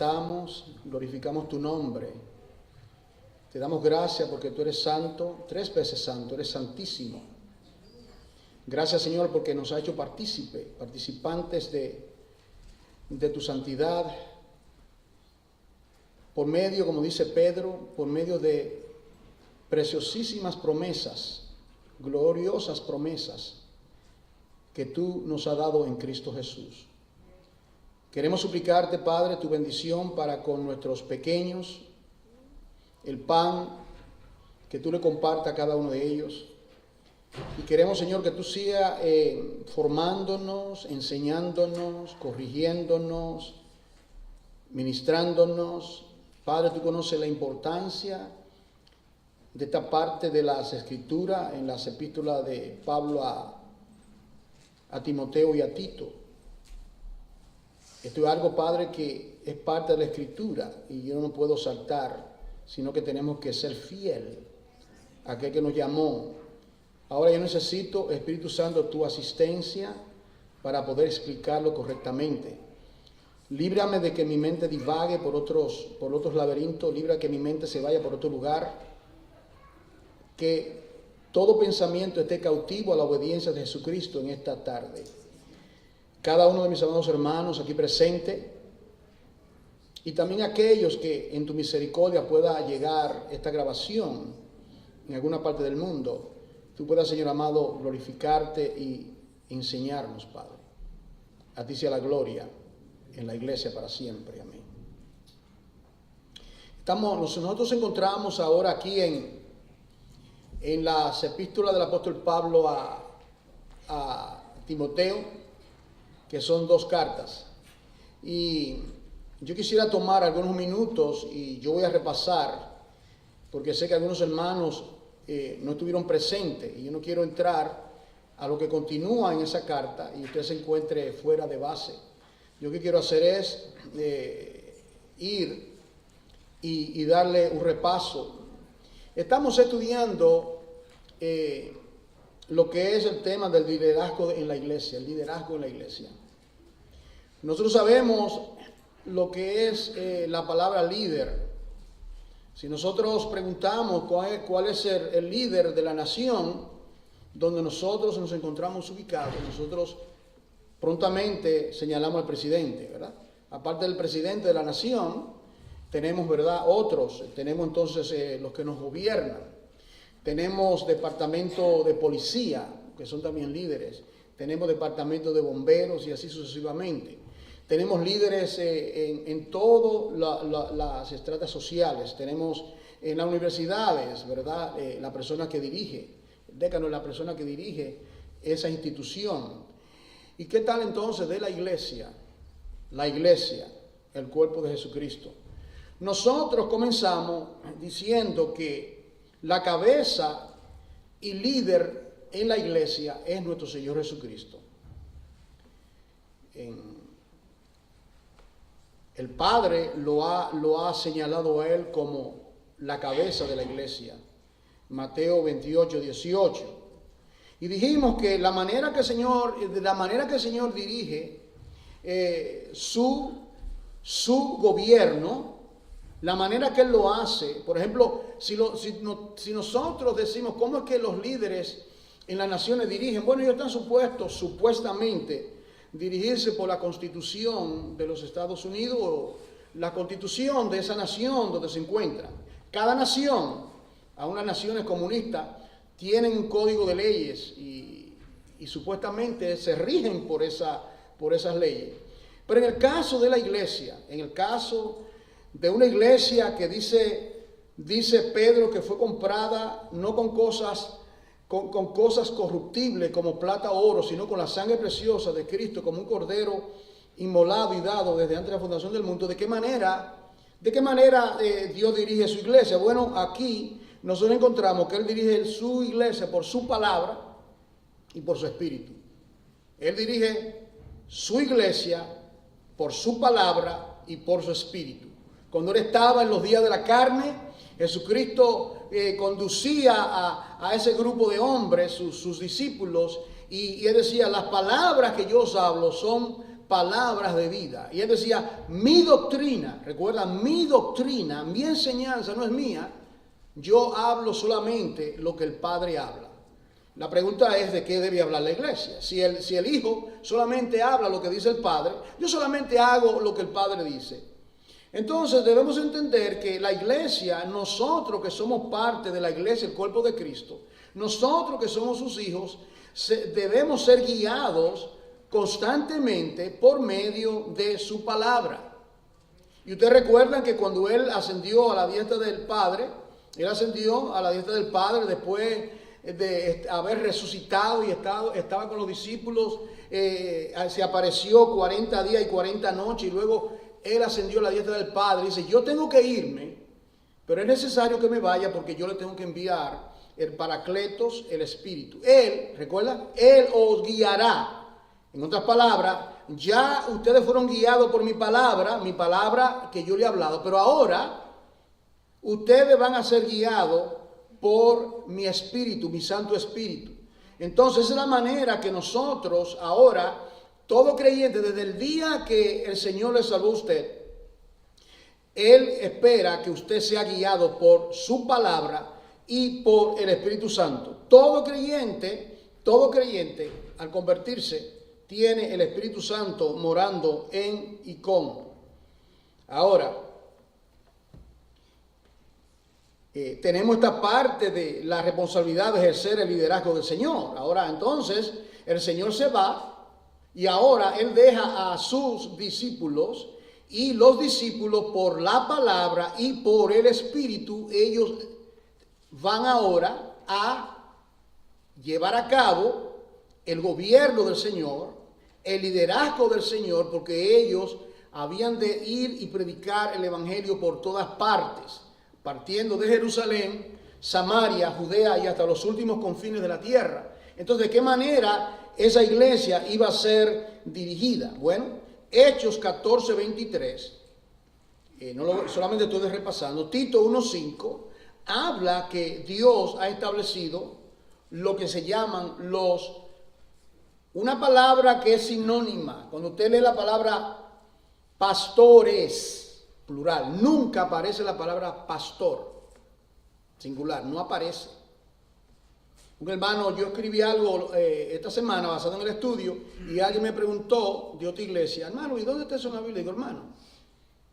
exaltamos, glorificamos tu nombre. Te damos gracias porque tú eres santo, 3 veces santo, eres santísimo. Gracias, Señor, porque nos ha hecho participantes de tu santidad, por medio, como dice Pedro, por medio de preciosísimas promesas, gloriosas promesas que tú nos has dado en Cristo Jesús. Queremos suplicarte, Padre, tu bendición para con nuestros pequeños, el pan que tú le compartas a cada uno de ellos. Y queremos, Señor, que tú sigas formándonos, enseñándonos, corrigiéndonos, ministrándonos. Padre, tú conoces la importancia de esta parte de las Escrituras en las epístolas de Pablo a Timoteo y a Tito. Esto es algo, Padre, que es parte de la Escritura y yo no puedo saltar, sino que tenemos que ser fiel a aquel que nos llamó. Ahora yo necesito, Espíritu Santo, tu asistencia para poder explicarlo correctamente. Líbrame de que mi mente divague por otros laberintos, libra que mi mente se vaya por otro lugar, que todo pensamiento esté cautivo a la obediencia de Jesucristo en esta tarde. Cada uno de mis amados hermanos aquí presente y también aquellos que en tu misericordia pueda llegar esta grabación en alguna parte del mundo, tú puedas, Señor amado, glorificarte y enseñarnos, Padre. A ti sea la gloria en la iglesia para siempre. Amén. Nosotros encontramos ahora aquí en las epístolas del apóstol Pablo a Timoteo, que son 2 cartas. Y yo quisiera tomar algunos minutos y yo voy a repasar, porque sé que algunos hermanos no estuvieron presentes y yo no quiero entrar a lo que continúa en esa carta y usted se encuentre fuera de base. Yo lo que quiero hacer es ir y darle un repaso. Estamos estudiando lo que es el tema del liderazgo en la iglesia, el liderazgo en la iglesia. Nosotros sabemos lo que es la palabra líder. Si nosotros preguntamos cuál es el líder de la nación donde nosotros nos encontramos ubicados, nosotros prontamente señalamos al presidente, ¿verdad? Aparte del presidente de la nación, tenemos, ¿verdad?, otros. Tenemos entonces los que nos gobiernan. Tenemos departamento de policía, que son también líderes. Tenemos departamento de bomberos y así sucesivamente. Tenemos líderes en todas las estratas sociales. Tenemos en las universidades, ¿verdad?, la persona que dirige. El décano es la persona que dirige esa institución. ¿Y qué tal entonces de la iglesia? La iglesia, el cuerpo de Jesucristo. Nosotros comenzamos diciendo que la cabeza y líder en la iglesia es nuestro Señor Jesucristo. El Padre lo ha señalado a Él como la cabeza de la iglesia. Mateo 28, 18. Y dijimos que la manera que el Señor dirige su gobierno, la manera que Él lo hace, por ejemplo, si nosotros decimos cómo es que los líderes en las naciones dirigen, bueno, ellos están supuestamente dirigirse por la Constitución de los Estados Unidos o la Constitución de esa nación donde se encuentran. Cada nación, a unas naciones comunistas, tienen un código de leyes y supuestamente se rigen por esas leyes. Pero en el caso de la iglesia, en el caso de una iglesia que dice Pedro que fue comprada no con cosas corruptibles como plata o oro, sino con la sangre preciosa de Cristo, como un cordero inmolado y dado desde antes de la fundación del mundo. ¿De qué manera Dios dirige su iglesia? Bueno, aquí nosotros encontramos que Él dirige su iglesia por su palabra y por su espíritu. Él dirige su iglesia por su palabra y por su espíritu. Cuando Él estaba en los días de la carne, Jesucristo conducía a ese grupo de hombres, sus discípulos, y Él decía, las palabras que yo os hablo son palabras de vida. Y él decía, mi doctrina, recuerda, mi doctrina, mi enseñanza no es mía, yo hablo solamente lo que el Padre habla. La pregunta es de qué debe hablar la iglesia. Si el Hijo solamente habla lo que dice el Padre, yo solamente hago lo que el Padre dice. Entonces debemos entender que la iglesia, nosotros que somos parte de la iglesia, el cuerpo de Cristo, nosotros que somos sus hijos, debemos ser guiados constantemente por medio de su palabra. Y ustedes recuerdan que cuando él ascendió a la diestra del Padre, él ascendió a la diestra del Padre después de haber resucitado y estaba con los discípulos, se apareció 40 días y 40 noches y luego él ascendió a la diestra del Padre. Y dice, yo tengo que irme, pero es necesario que me vaya porque yo le tengo que enviar el Paracletos, el Espíritu. Él, recuerda, él os guiará. En otras palabras, ya ustedes fueron guiados por mi palabra que yo le he hablado, pero ahora ustedes van a ser guiados por mi Espíritu, mi Santo Espíritu. Entonces, esa es la manera que nosotros ahora, todo creyente, desde el día que el Señor le salvó a usted, Él espera que usted sea guiado por su palabra y por el Espíritu Santo. Todo creyente, al convertirse, tiene el Espíritu Santo morando en y con. Ahora, tenemos esta parte de la responsabilidad de ejercer el liderazgo del Señor. Ahora, entonces, el Señor se va y ahora Él deja a sus discípulos y los discípulos por la palabra y por el Espíritu, ellos van ahora a llevar a cabo el gobierno del Señor, el liderazgo del Señor, porque ellos habían de ir y predicar el evangelio por todas partes, partiendo de Jerusalén, Samaria, Judea y hasta los últimos confines de la tierra. Entonces, ¿de qué manera esa iglesia iba a ser dirigida? Bueno, Hechos 14:23, solamente estoy repasando, Tito 1:5, habla que Dios ha establecido lo que se llaman una palabra que es sinónima. Cuando usted lee la palabra pastores, plural, nunca aparece la palabra pastor, singular, no aparece. Un hermano, yo escribí algo esta semana basado en el estudio y alguien me preguntó de otra iglesia, hermano, ¿y dónde está eso en la Biblia? Digo, hermano,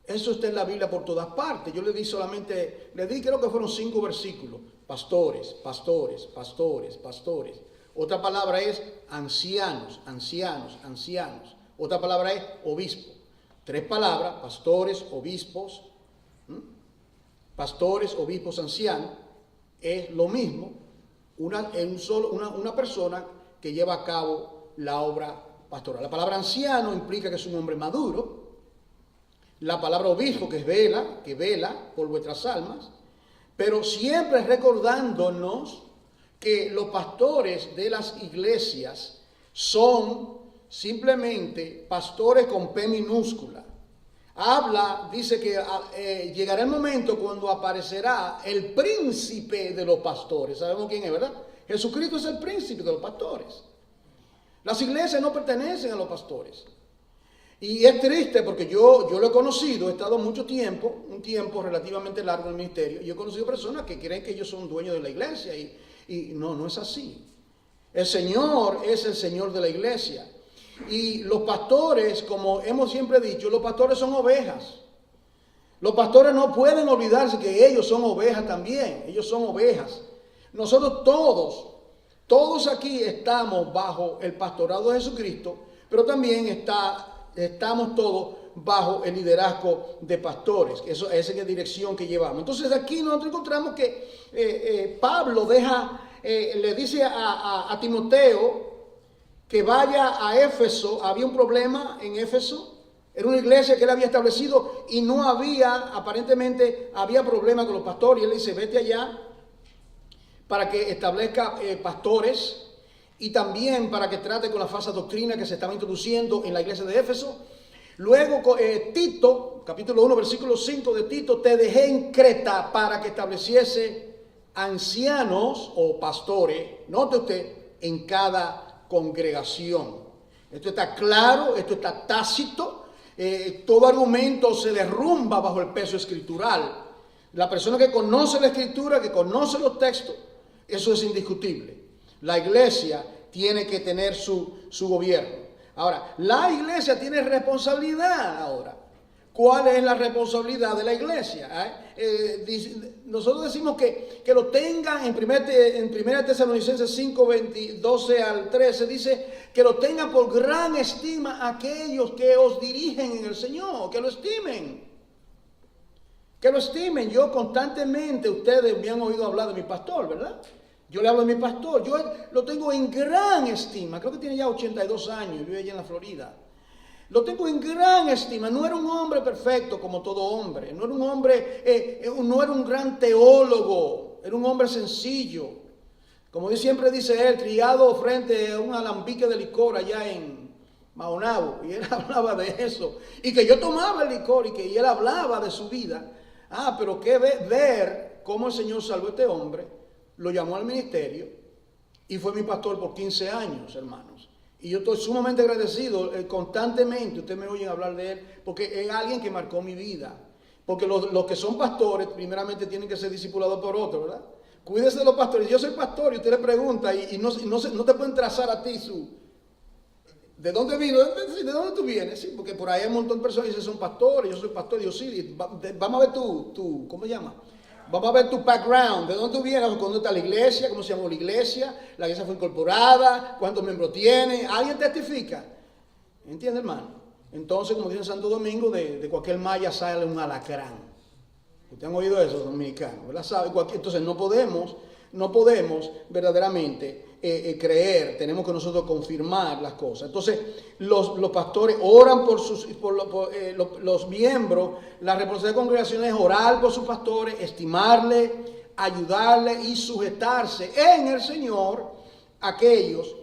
eso está en la Biblia por todas partes. Yo le di creo que fueron 5 versículos. Pastores, pastores, pastores, pastores. Otra palabra es ancianos, ancianos, ancianos. Otra palabra es obispo. 3 palabras, pastores, obispos. Pastores, obispos, ancianos. Es lo mismo, una persona que lleva a cabo la obra pastoral. La palabra anciano implica que es un hombre maduro. La palabra obispo, que vela por vuestras almas, pero siempre recordándonos que los pastores de las iglesias son simplemente pastores con P minúscula. Dice que llegará el momento cuando aparecerá el príncipe de los pastores. Sabemos quién es, ¿verdad? Jesucristo es el príncipe de los pastores. Las iglesias no pertenecen a los pastores. Y es triste porque yo lo he conocido, he estado un tiempo relativamente largo en el ministerio, y he conocido personas que creen que ellos son dueños de la iglesia y no es así. El Señor es el Señor de la iglesia. Y los pastores, como hemos siempre dicho, los pastores son ovejas. Los pastores no pueden olvidarse que ellos son ovejas también, ellos son ovejas. Nosotros todos aquí estamos bajo el pastorado de Jesucristo, pero también estamos todos bajo el liderazgo de pastores. Esa es la dirección que llevamos. Entonces aquí nosotros encontramos que Pablo le dice a Timoteo que vaya a Éfeso. Había un problema en Éfeso. Era una iglesia que él había establecido y aparentemente había problema con los pastores. Y él le dice, vete allá para que establezca pastores. Y también para que trate con la falsa doctrina que se estaba introduciendo en la iglesia de Éfeso. Luego Tito, capítulo 1, versículo 5 de Tito, te dejé en Creta para que estableciese ancianos o pastores, note usted, en cada congregación. Esto está claro, esto está tácito. Todo argumento se derrumba bajo el peso escritural. La persona que conoce la escritura, que conoce los textos, eso es indiscutible. La iglesia tiene que tener su gobierno. Ahora, la iglesia tiene responsabilidad ahora. ¿Cuál es la responsabilidad de la iglesia? Nosotros decimos que lo tengan en 1 Tesalonicenses 5, 12 al 13, dice que lo tengan por gran estima aquellos que os dirigen en el Señor, que lo estimen. Que lo estimen. Yo constantemente, ustedes me han oído hablar de mi pastor, ¿verdad? Yo le hablo de mi pastor, yo lo tengo en gran estima, creo que tiene ya 82 años, vive allá en la Florida. Lo tengo en gran estima. No era un hombre perfecto como todo hombre. No era un hombre, no era un gran teólogo. Era un hombre sencillo. Como siempre dice él, criado frente a un alambique de licor allá en Maunabo. Y él hablaba de eso. Y que yo tomaba el licor y él hablaba de su vida. Pero que ver cómo el Señor salvó a este hombre, lo llamó al ministerio y fue mi pastor por 15 años, hermanos. Y yo estoy sumamente agradecido, constantemente ustedes me oyen hablar de él, porque es alguien que marcó mi vida. Porque los que son pastores, primeramente tienen que ser discipulados por otros, ¿verdad? Cuídese de los pastores. Yo soy pastor y usted le pregunta y no te pueden trazar a ti ¿de dónde vino? ¿De dónde tú vienes? Sí, porque por ahí hay un montón de personas que dicen son pastores, yo soy pastor, yo sí. Vamos a ver ¿cómo se llama? Vamos a ver tu background, de dónde tú vienes, cuándo está la iglesia, cómo se llamó la iglesia fue incorporada, cuántos miembros tiene, alguien testifica. ¿Entiende, hermano? Entonces, como dice Santo Domingo, de cualquier malla sale un alacrán. ¿Ustedes han oído eso, dominicanos? ¿Verdad? Entonces no podemos verdaderamente creer, tenemos que nosotros confirmar las cosas. Entonces, los pastores oran por los miembros. La responsabilidad de la congregación es orar por sus pastores, estimarle, ayudarle y sujetarse en el Señor aquellos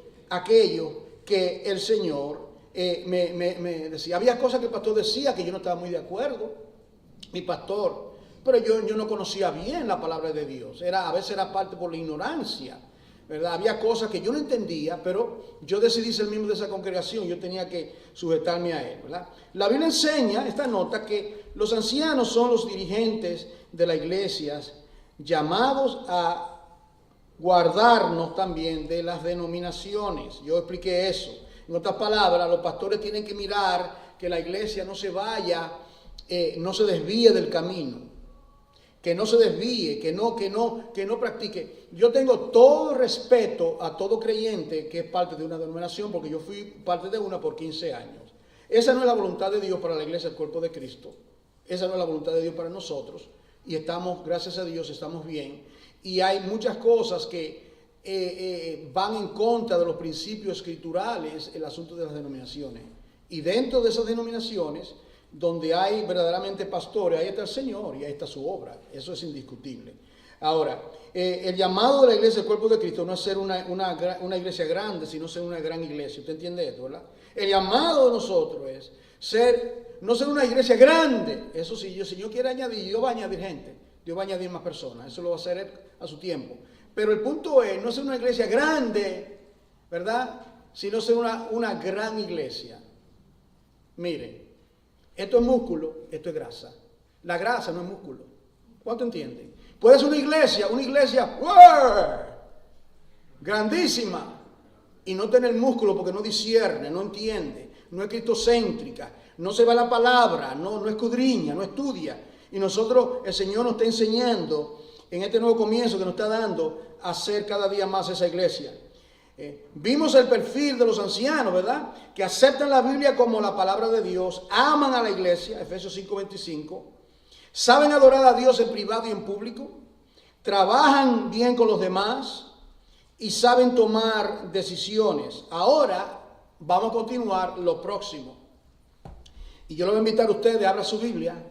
que el Señor me decía. Había cosas que el pastor decía que yo no estaba muy de acuerdo, mi pastor, pero yo no conocía bien la palabra de Dios. A veces era parte por la ignorancia, ¿verdad? Había cosas que yo no entendía, pero yo decidí ser miembro de esa congregación, yo tenía que sujetarme a él, ¿verdad? La Biblia enseña, esta nota, que los ancianos son los dirigentes de las iglesias, llamados a guardarnos también de las denominaciones. Yo expliqué eso. En otras palabras, los pastores tienen que mirar que la iglesia no se vaya, no se desvíe del camino. Que no se desvíe, que no practique. Yo tengo todo respeto a todo creyente que es parte de una denominación, porque yo fui parte de una por 15 años. Esa no es la voluntad de Dios para la iglesia, el cuerpo de Cristo. Esa no es la voluntad de Dios para nosotros. Y estamos, gracias a Dios, estamos bien. Y hay muchas cosas que van en contra de los principios escriturales, el asunto de las denominaciones. Y dentro de esas denominaciones, donde hay verdaderamente pastores, ahí está el Señor y ahí está su obra. Eso es indiscutible. Ahora, el llamado de la iglesia, el cuerpo de Cristo, no es ser una iglesia grande, sino ser una gran iglesia. ¿Usted entiende esto, verdad? El llamado de nosotros es no ser una iglesia grande. Eso sí, si el Señor quiere añadir, Dios va a añadir gente. Dios va a añadir más personas. Eso lo va a hacer a su tiempo. Pero el punto es no ser una iglesia grande, ¿verdad? Sino ser una gran iglesia. Miren. Esto es músculo, esto es grasa. La grasa no es músculo. ¿Cuánto entienden? Puede ser una iglesia grandísima y no tener músculo porque no discierne, no entiende, no es cristocéntrica, no se va a la palabra, no escudriña, no estudia. Y nosotros, el Señor nos está enseñando en este nuevo comienzo que nos está dando a hacer cada día más esa iglesia. Vimos el perfil de los ancianos, ¿verdad? Que aceptan la Biblia como la palabra de Dios, aman a la iglesia, Efesios 5:25, saben adorar a Dios en privado y en público, trabajan bien con los demás y saben tomar decisiones. Ahora vamos a continuar lo próximo. Y yo le voy a invitar a ustedes, abra su Biblia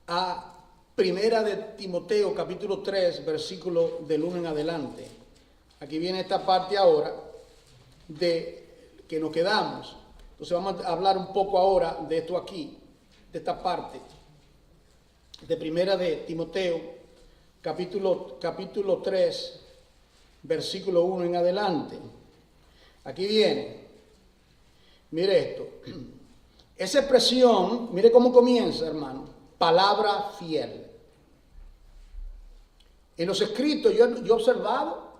a Primera de Timoteo, capítulo 3, versículo del 1 en adelante. Aquí viene esta parte ahora de que nos quedamos. Entonces vamos a hablar un poco ahora de esto aquí, de esta parte. De Primera de Timoteo, capítulo 3, versículo 1 en adelante. Aquí viene. Mire esto. Esa expresión, mire cómo comienza, hermano. Palabra fiel. En los escritos yo he observado,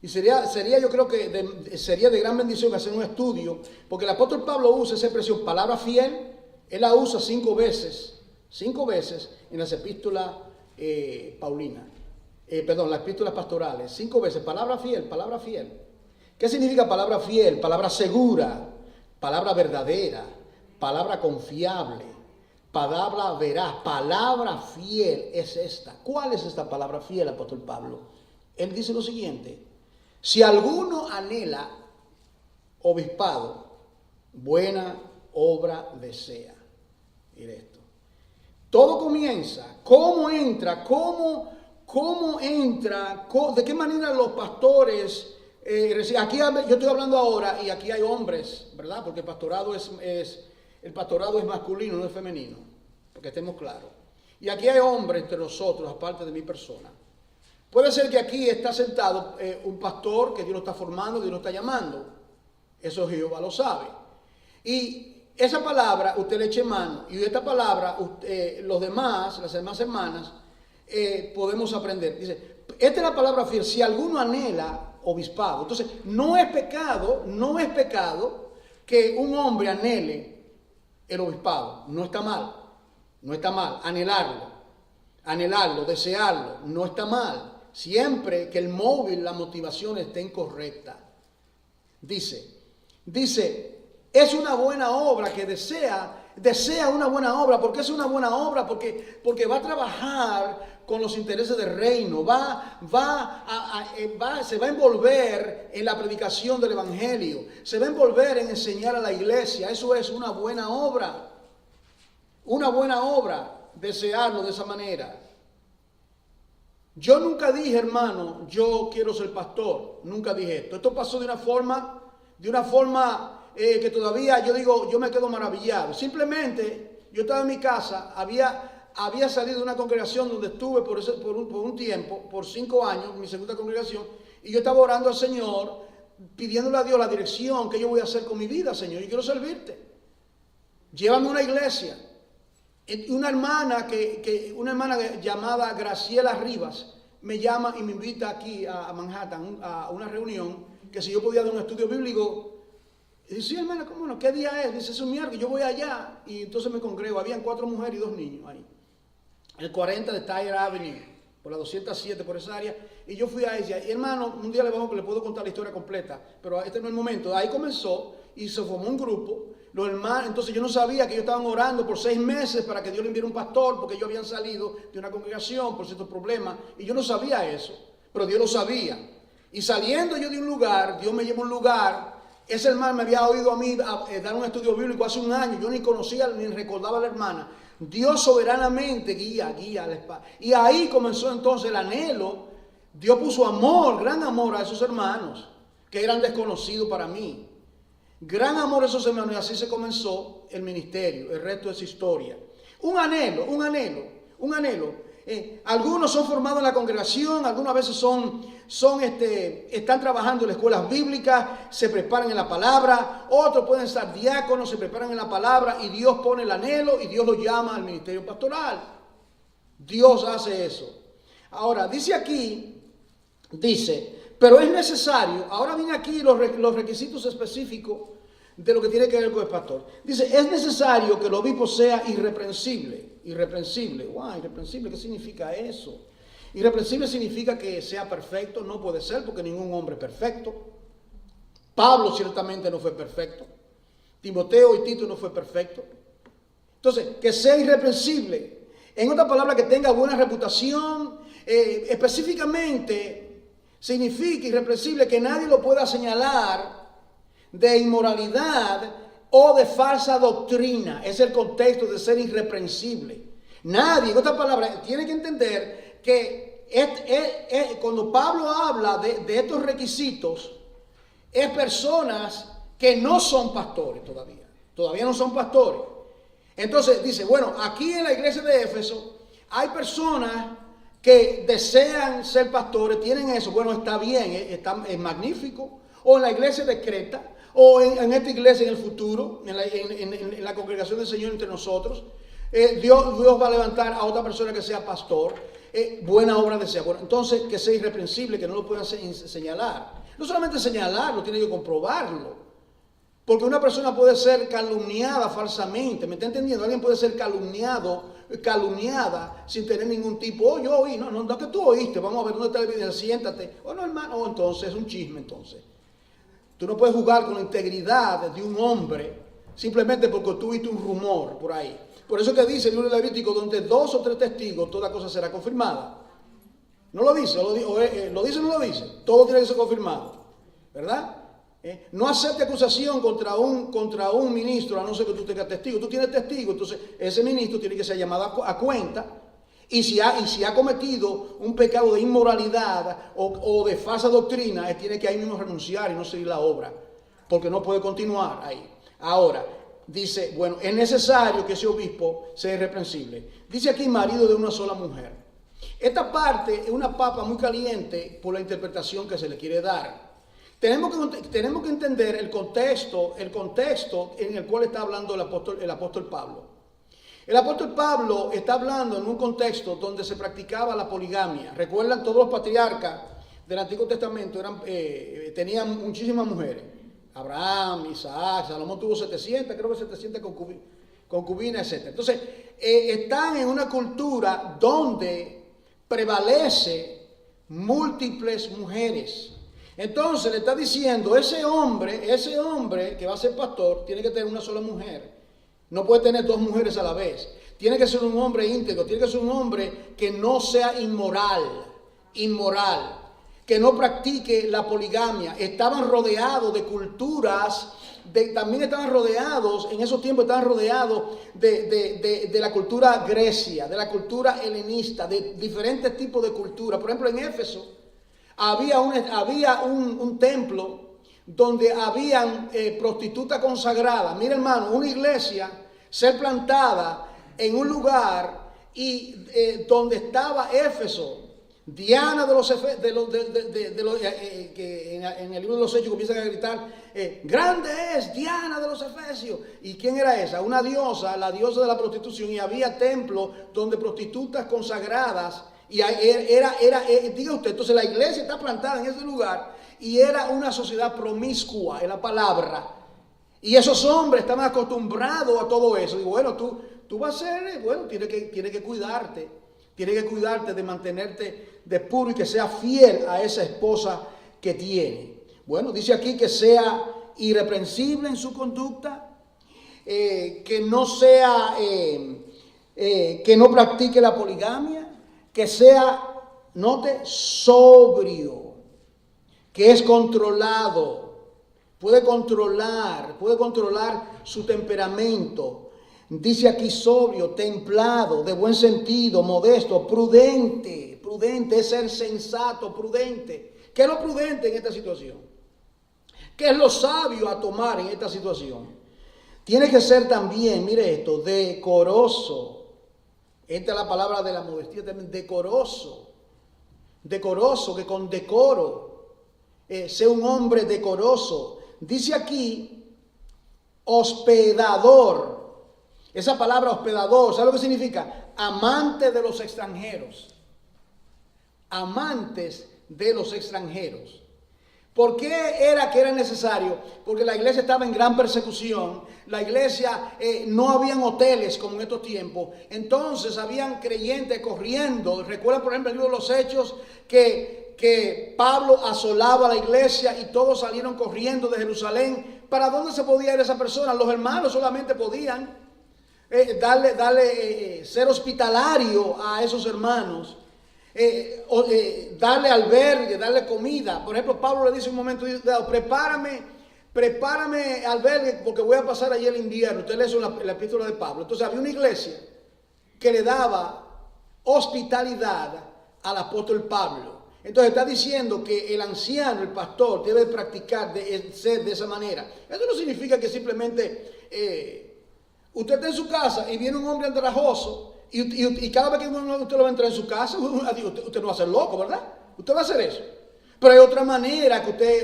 y sería yo creo que sería de gran bendición hacer un estudio, porque el apóstol Pablo usa esa expresión, palabra fiel, él la usa 5 veces en las epístolas paulinas, las epístolas pastorales, 5 veces, palabra fiel, palabra fiel. ¿Qué significa palabra fiel? Palabra segura, palabra verdadera, palabra confiable, palabra veraz, palabra fiel es esta. ¿Cuál es esta palabra fiel, apóstol Pablo? Él dice lo siguiente: si alguno anhela obispado, buena obra desea. Mire esto. Todo comienza. ¿Cómo entra? ¿De qué manera los pastores aquí yo estoy hablando ahora y aquí hay hombres, ¿verdad? Porque el pastorado es masculino, no es femenino, porque estemos claros. Y aquí hay hombres entre nosotros, aparte de mi persona. Puede ser que aquí está sentado un pastor que Dios lo está formando, Dios lo está llamando. Eso Jehová lo sabe. Y esa palabra usted le eche mano, y de esta palabra las demás hermanas, podemos aprender. Dice, esta es la palabra fiel: si alguno anhela obispado. Entonces, no es pecado que un hombre anhele el obispado. No está mal anhelarlo, desearlo, no está mal, siempre que el móvil, la motivación estén correcta. Dice, es una buena obra que desea una buena obra. ¿Por qué es una buena obra? Porque va a trabajar con los intereses del reino, se va a envolver en la predicación del evangelio, se va a envolver en enseñar a la iglesia. Eso es una buena obra, desearlo de esa manera. Yo nunca dije, hermano, yo quiero ser pastor, nunca dije esto. Esto pasó de una forma que todavía yo digo, yo me quedo maravillado. Simplemente yo estaba en mi casa, había salido de una congregación donde estuve por un tiempo, por 5 años, mi segunda congregación, y yo estaba orando al Señor, pidiéndole a Dios la dirección, que yo voy a hacer con mi vida, Señor. Yo quiero servirte. Llévame a una iglesia. Una hermana llamada Graciela Rivas me llama y me invita aquí a Manhattan a una reunión, que si yo podía dar un estudio bíblico. Y dice, sí, hermana, ¿cómo no? ¿Qué día es? Dice, es un miércoles, yo voy allá. Y entonces me congrego. Habían 4 mujeres y 2 niños ahí. El 40 de Tyler Avenue, por la 207, por esa área. Y yo fui a ella. Y hermano, un día le puedo contar la historia completa, pero este no es el momento. Ahí comenzó y se formó un grupo. Los hermanos, entonces yo no sabía que ellos estaban orando por 6 meses para que Dios le enviara un pastor, porque ellos habían salido de una congregación por ciertos problemas. Y yo no sabía eso, pero Dios lo sabía. Y saliendo yo de un lugar, Dios me llevó a un lugar. Ese hermano me había oído a mí dar un estudio bíblico hace un año. Yo ni conocía ni recordaba a la hermana. Dios soberanamente guía al espacio. Y ahí comenzó entonces el anhelo. Dios puso amor, gran amor a esos hermanos que eran desconocidos para mí. Gran amor a esos hermanos, y así se comenzó el ministerio. El resto es historia. Un anhelo. Algunos son formados en la congregación, algunas veces están trabajando en las escuelas bíblicas, se preparan en la palabra. Otros pueden ser diáconos, se preparan en la palabra, y Dios pone el anhelo y Dios los llama al ministerio pastoral. Dios hace eso. Ahora, pero es necesario. Ahora vienen aquí los requisitos específicos de lo que tiene que ver con el pastor. Dice, es necesario que el obispo sea irreprensible. Wow, irreprensible, ¿qué significa eso? Irreprensible significa que sea perfecto. No puede ser, porque ningún hombre es perfecto. Pablo ciertamente no fue perfecto. Timoteo y Tito no fue perfecto. Entonces, que sea irreprensible. En otras palabras, que tenga buena reputación. Específicamente significa irreprensible que nadie lo pueda señalar de inmoralidad o de falsa doctrina. Es el contexto de ser irreprensible. Nadie, en otras palabras, tiene que entender que cuando Pablo habla de estos requisitos, es personas que no son pastores todavía no son pastores. Entonces dice, bueno, aquí en la iglesia de Éfeso hay personas que desean ser pastores, tienen eso. Bueno, está bien, es magnífico. o en la iglesia de Creta, o en esta iglesia en el futuro, en la congregación del Señor entre nosotros. Dios va a levantar a otra persona que sea pastor, buena obra desea. Bueno, entonces que sea irreprensible, que no lo puedan señalar. No solamente señalarlo, tiene que comprobarlo. Porque una persona puede ser calumniada falsamente, ¿me está entendiendo? Alguien puede ser calumniada sin tener ningún tipo. Yo oí, no que tú oíste, vamos a ver dónde está el video, siéntate. No, hermano, entonces es un chisme entonces. Tú no puedes jugar con la integridad de un hombre simplemente porque tú oíste un rumor por ahí. Por eso que dice el libro de Levítico, donde 2 o 3 testigos, toda cosa será confirmada. ¿No lo dice? ¿Lo dice o no lo dice? Todo tiene que ser confirmado, ¿verdad? No acepte acusación contra un ministro a no ser que tú tengas testigo. Tú tienes testigo, entonces ese ministro tiene que ser llamado a cuenta. Y si ha cometido un pecado de inmoralidad o de falsa doctrina, él tiene que ahí mismo renunciar y no seguir la obra, porque no puede continuar ahí. Ahora, dice, bueno, es necesario que ese obispo sea irreprensible. Dice aquí marido de una sola mujer. Esta parte es una papa muy caliente por la interpretación que se le quiere dar. Tenemos que entender el contexto en el cual está hablando el apóstol Pablo. El apóstol Pablo está hablando en un contexto donde se practicaba la poligamia. Recuerdan, todos los patriarcas del Antiguo Testamento tenían muchísimas mujeres. Abraham, Isaac, Salomón tuvo 700 concubinas, etc. Entonces, están en una cultura donde prevalece múltiples mujeres. Entonces le está diciendo, ese hombre que va a ser pastor tiene que tener una sola mujer. No puede tener 2 mujeres a la vez. Tiene que ser un hombre íntegro, tiene que ser un hombre que no sea inmoral, que no practique la poligamia. Estaban rodeados de culturas, también estaban rodeados, en esos tiempos estaban rodeados de la cultura grecia, de la cultura helenista, de diferentes tipos de cultura. Por ejemplo, en Éfeso había un templo donde habían prostitutas consagradas. Mira, hermano, una iglesia ser plantada en un lugar y donde estaba Éfeso, Diana de los que en el libro de los Hechos comienzan a gritar, grande es Diana de los Efesios. ¿Y quién era esa? Una diosa, la diosa de la prostitución, y había templos donde prostitutas consagradas. Y diga usted, entonces la iglesia está plantada en ese lugar y era una sociedad promiscua, en la palabra. Y esos hombres estaban acostumbrados a todo eso. Y bueno, tú vas a ser, bueno, tienes que cuidarte de mantenerte de puro y que sea fiel a esa esposa que tiene. Bueno, dice aquí que sea irreprensible en su conducta, que no practique la poligamia, que sea, note, sobrio, que es controlado, puede controlar su temperamento. Dice aquí sobrio, templado, de buen sentido, modesto, prudente es ser sensato, prudente. ¿Qué es lo prudente en esta situación? ¿Qué es lo sabio a tomar en esta situación? Tiene que ser también, mire esto, decoroso. Esta es la palabra de la modestia también, decoroso, que con decoro, sea un hombre decoroso. Dice aquí, hospedador. Esa palabra hospedador, ¿sabe lo que significa? Amante de los extranjeros. Amantes de los extranjeros. ¿Por qué era necesario? Porque la iglesia estaba en gran persecución. La iglesia, no habían hoteles como en estos tiempos. Entonces habían creyentes corriendo. Recuerdan, por ejemplo, el libro de los Hechos, que Pablo asolaba la iglesia y todos salieron corriendo de Jerusalén. ¿Para dónde se podía ir esa persona? Los hermanos solamente podían ser hospitalario a esos hermanos. Darle albergue, darle comida. Por ejemplo, Pablo le dice en un momento dado, prepárame albergue porque voy a pasar allí el invierno. Usted lee eso en la epístola de Pablo. Entonces había una iglesia que le daba hospitalidad al apóstol Pablo. Entonces está diciendo que el anciano, el pastor, debe practicar, ser de esa manera. Eso no significa que simplemente usted está en su casa y viene un hombre andrajoso y cada vez que usted lo va a entrar en su casa, usted no va a ser loco, ¿verdad? Usted va a hacer eso. Pero hay otra manera que usted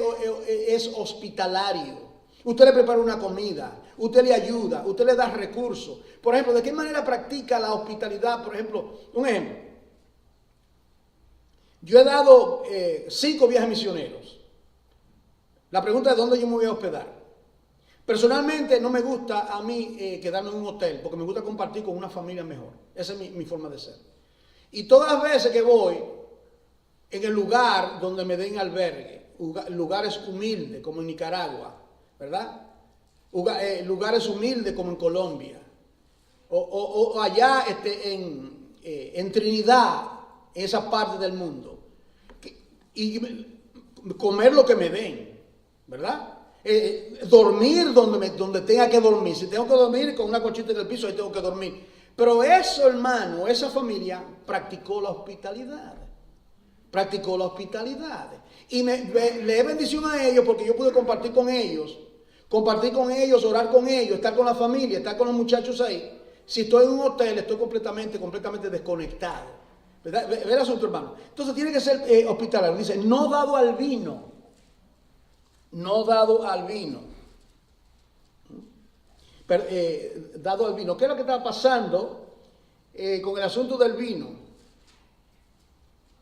es hospitalario. Usted le prepara una comida, usted le ayuda, usted le da recursos. Por ejemplo, ¿de qué manera practica la hospitalidad? Por ejemplo, un ejemplo. Yo he dado 5 viajes misioneros. La pregunta es ¿dónde yo me voy a hospedar? Personalmente no me gusta a mí quedarme en un hotel, porque me gusta compartir con una familia mejor. Esa es mi forma de ser. Y todas las veces que voy en el lugar donde me den albergue, lugares humildes como en Nicaragua, ¿verdad? Lugares humildes como en Colombia, o allá en Trinidad, en esa parte del mundo, y comer lo que me den, ¿verdad? Dormir donde tenga que dormir. Si tengo que dormir con una colchita en el piso, ahí tengo que dormir. Pero eso, hermano, esa familia practicó la hospitalidad. Practicó la hospitalidad. Y le dé bendición a ellos porque yo pude compartir con ellos, orar con ellos, estar con la familia, estar con los muchachos ahí. Si estoy en un hotel, estoy completamente desconectado. ¿Verdad? Ve el asunto, hermano. Entonces tiene que ser hospitalario. Dice, no dado al vino. No dado al vino. Pero, dado al vino. ¿Qué es lo que está pasando con el asunto del vino?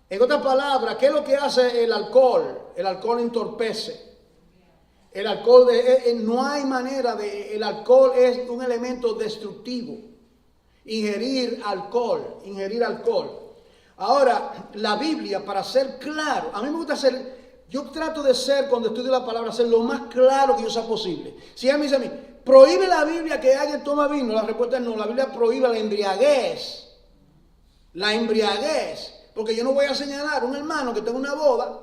En otras palabras, ¿qué es lo que hace el alcohol? El alcohol entorpece. El alcohol, no hay manera el alcohol es un elemento destructivo. Ingerir alcohol. Ahora, la Biblia, para ser claro, a mí me gusta yo trato de ser, cuando estudio la palabra, ser lo más claro que yo sea posible. Si ella me dice a mí, ¿prohíbe la Biblia que alguien toma vino? La respuesta es no, la Biblia prohíbe la embriaguez. La embriaguez. Porque yo no voy a señalar a un hermano que tenga una boda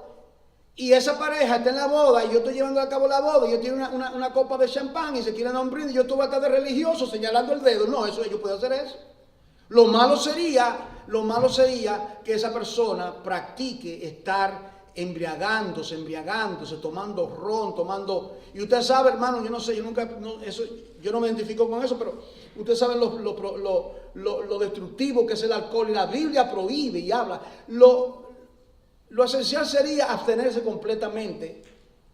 y esa pareja está en la boda y yo estoy llevando a cabo la boda y yo tengo una copa de champán y se quieren dar un brindis y yo estoy acá de religioso señalando el dedo. No, eso yo puedo hacer eso. Lo malo sería que esa persona practique estar embriagándose, tomando ron, y usted sabe, hermano, yo no sé, yo no me identifico con eso, pero usted sabe lo destructivo que es el alcohol, y la Biblia prohíbe y habla. Lo esencial sería abstenerse completamente,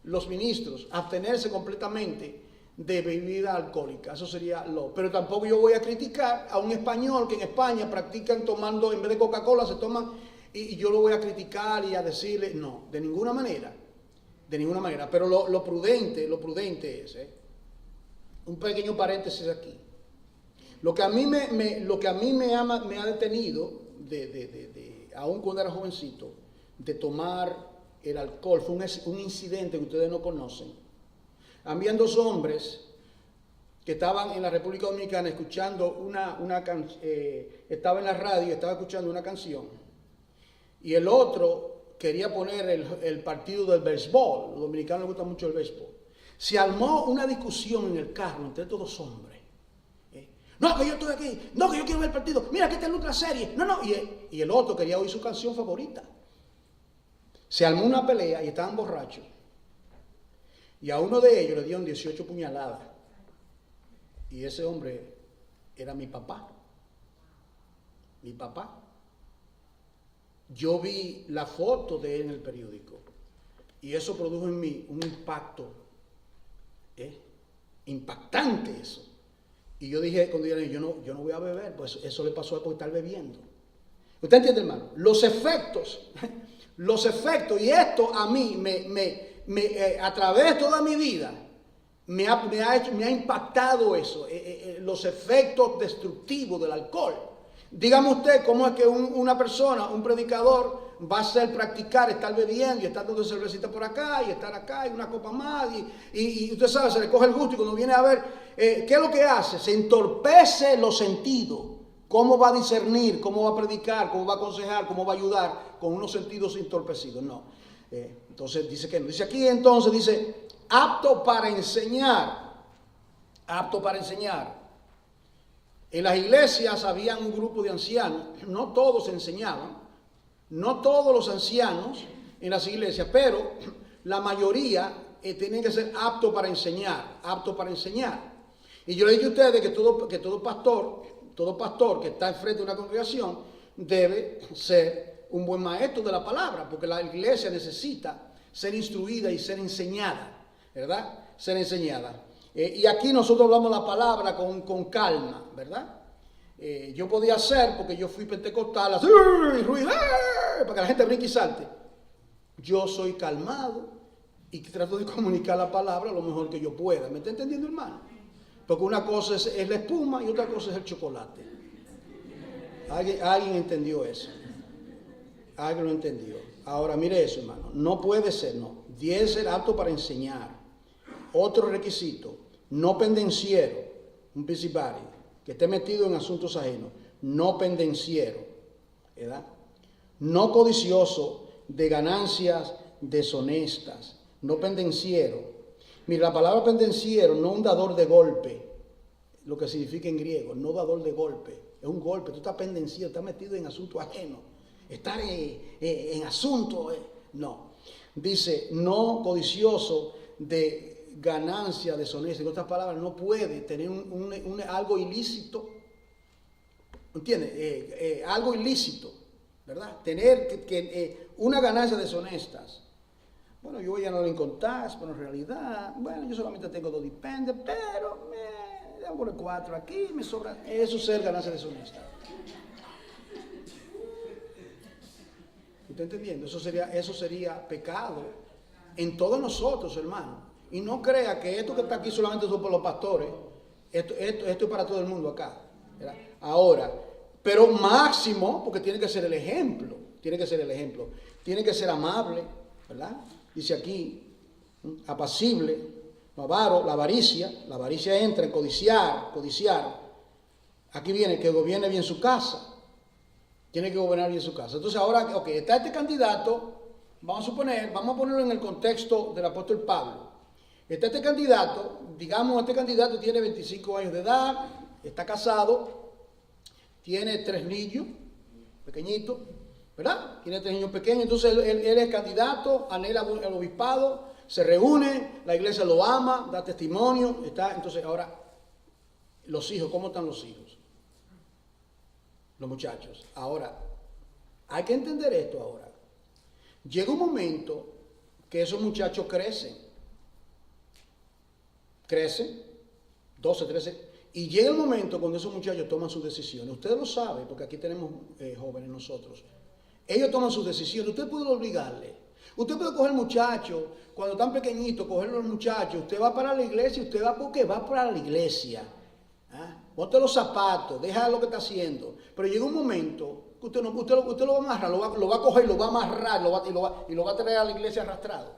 los ministros, abstenerse completamente de bebida alcohólica, eso sería pero tampoco yo voy a criticar a un español que en España practican tomando, en vez de Coca-Cola se toman, y yo lo voy a criticar y a decirle, no, de ninguna manera, pero lo prudente es, un pequeño paréntesis aquí, lo que a mí me ha detenido, aún cuando era jovencito, de tomar el alcohol, fue un incidente que ustedes no conocen. Habían 2 hombres que estaban en la República Dominicana escuchando estaba en la radio, estaba escuchando una canción, y el otro quería poner el partido del béisbol. Los dominicanos les gusta mucho el béisbol. Se armó una discusión en el carro entre todos hombres. No, que yo estoy aquí. No, que yo quiero ver el partido. Mira, que está en otra serie. No. Y el otro quería oír su canción favorita. Se armó una pelea y estaban borrachos. Y a uno de ellos le dieron 18 puñaladas. Y ese hombre era mi papá. Mi papá. Yo vi la foto de él en el periódico. Y eso produjo en mí un impacto. Impactante eso. Y yo dije, cuando yo no voy a beber, pues eso le pasó por estar bebiendo. ¿Usted entiende, hermano? Los efectos, y esto a mí a través de toda mi vida, me ha impactado eso, los efectos destructivos del alcohol. Dígame usted cómo es que una persona, un predicador, va a ser practicar, estar bebiendo y estar dando cervecita por acá y estar acá y una copa más y usted sabe, se le coge el gusto y cuando viene a ver, ¿qué es lo que hace? Se entorpece los sentidos. ¿Cómo va a discernir? ¿Cómo va a predicar? ¿Cómo va a aconsejar? ¿Cómo va a ayudar con unos sentidos entorpecidos? No. Entonces dice que no. Dice aquí entonces, dice, apto para enseñar. Apto para enseñar. En las iglesias había un grupo de ancianos, no todos enseñaban, no todos los ancianos en las iglesias, pero la mayoría tienen que ser aptos para enseñar, Y yo le he dicho a ustedes que todo pastor que está enfrente de una congregación debe ser un buen maestro de la palabra, porque la iglesia necesita ser instruida y ser enseñada, ¿verdad? Ser enseñada. Y aquí nosotros hablamos la palabra con calma, ¿verdad? Yo podía hacer, porque yo fui pentecostal, así, ruido, para que la gente brinque y salte. Yo soy calmado y trato de comunicar la palabra lo mejor que yo pueda. ¿Me está entendiendo, hermano? Porque una cosa es la espuma y otra cosa es el chocolate. ¿Alguien entendió eso? Alguien lo entendió. Ahora, mire eso, hermano. No puede ser, no. 10 ser apto para enseñar. Otro requisito, no pendenciero, un busybody, que esté metido en asuntos ajenos. No pendenciero, ¿verdad? No codicioso de ganancias deshonestas. No pendenciero. Mira, la palabra pendenciero, no un dador de golpe, lo que significa en griego, no dador de golpe. Es un golpe, tú estás pendenciero, estás metido en asuntos ajenos. Estar en asuntos, no. Dice, no codicioso de ganancia deshonesta. En otras palabras, no puede tener algo ilícito. ¿Entiendes? Algo ilícito, ¿verdad? Tener una ganancia deshonestas. Bueno, yo ya no lo encontrás, pero en realidad, bueno, yo solamente tengo 2 dipendes, pero me debo poner 4 aquí, me sobra. Eso es ser ganancia deshonesta. ¿Está entendiendo? Eso sería pecado en todos nosotros, hermano. Y no crea que esto que está aquí solamente es para los pastores. Esto es para todo el mundo acá, ¿verdad? Ahora, pero máximo, porque tiene que ser el ejemplo. Tiene que ser el ejemplo. Tiene que ser amable, ¿verdad? Dice aquí, apacible, no avaro, la avaricia entra en codiciar. Aquí viene que gobierne bien su casa. Tiene que gobernar bien su casa. Entonces ahora, ok, está este candidato, vamos a ponerlo en el contexto del apóstol Pablo. Está este candidato, digamos, este candidato tiene 25 años de edad, está casado, tiene 3 niños pequeñitos, ¿verdad? Tiene 3 niños pequeños, entonces él es candidato, anhela el obispado, se reúne, la iglesia lo ama, da testimonio, entonces ahora, los hijos, ¿cómo están los hijos? Los muchachos. Ahora, hay que entender esto ahora. Llega un momento que esos muchachos crecen, 12, 13, y llega el momento cuando esos muchachos toman sus decisiones. Ustedes lo saben, porque aquí tenemos jóvenes nosotros. Ellos toman sus decisiones, usted puede obligarle. Usted puede coger muchachos, cuando están pequeñitos, coger los muchachos, usted va para la iglesia, usted va porque va para la iglesia. Ponte los zapatos, deja lo que está haciendo. Pero llega un momento que usted lo va a amarrar, lo va a coger, lo va a amarrar y lo va a traer a la iglesia arrastrado.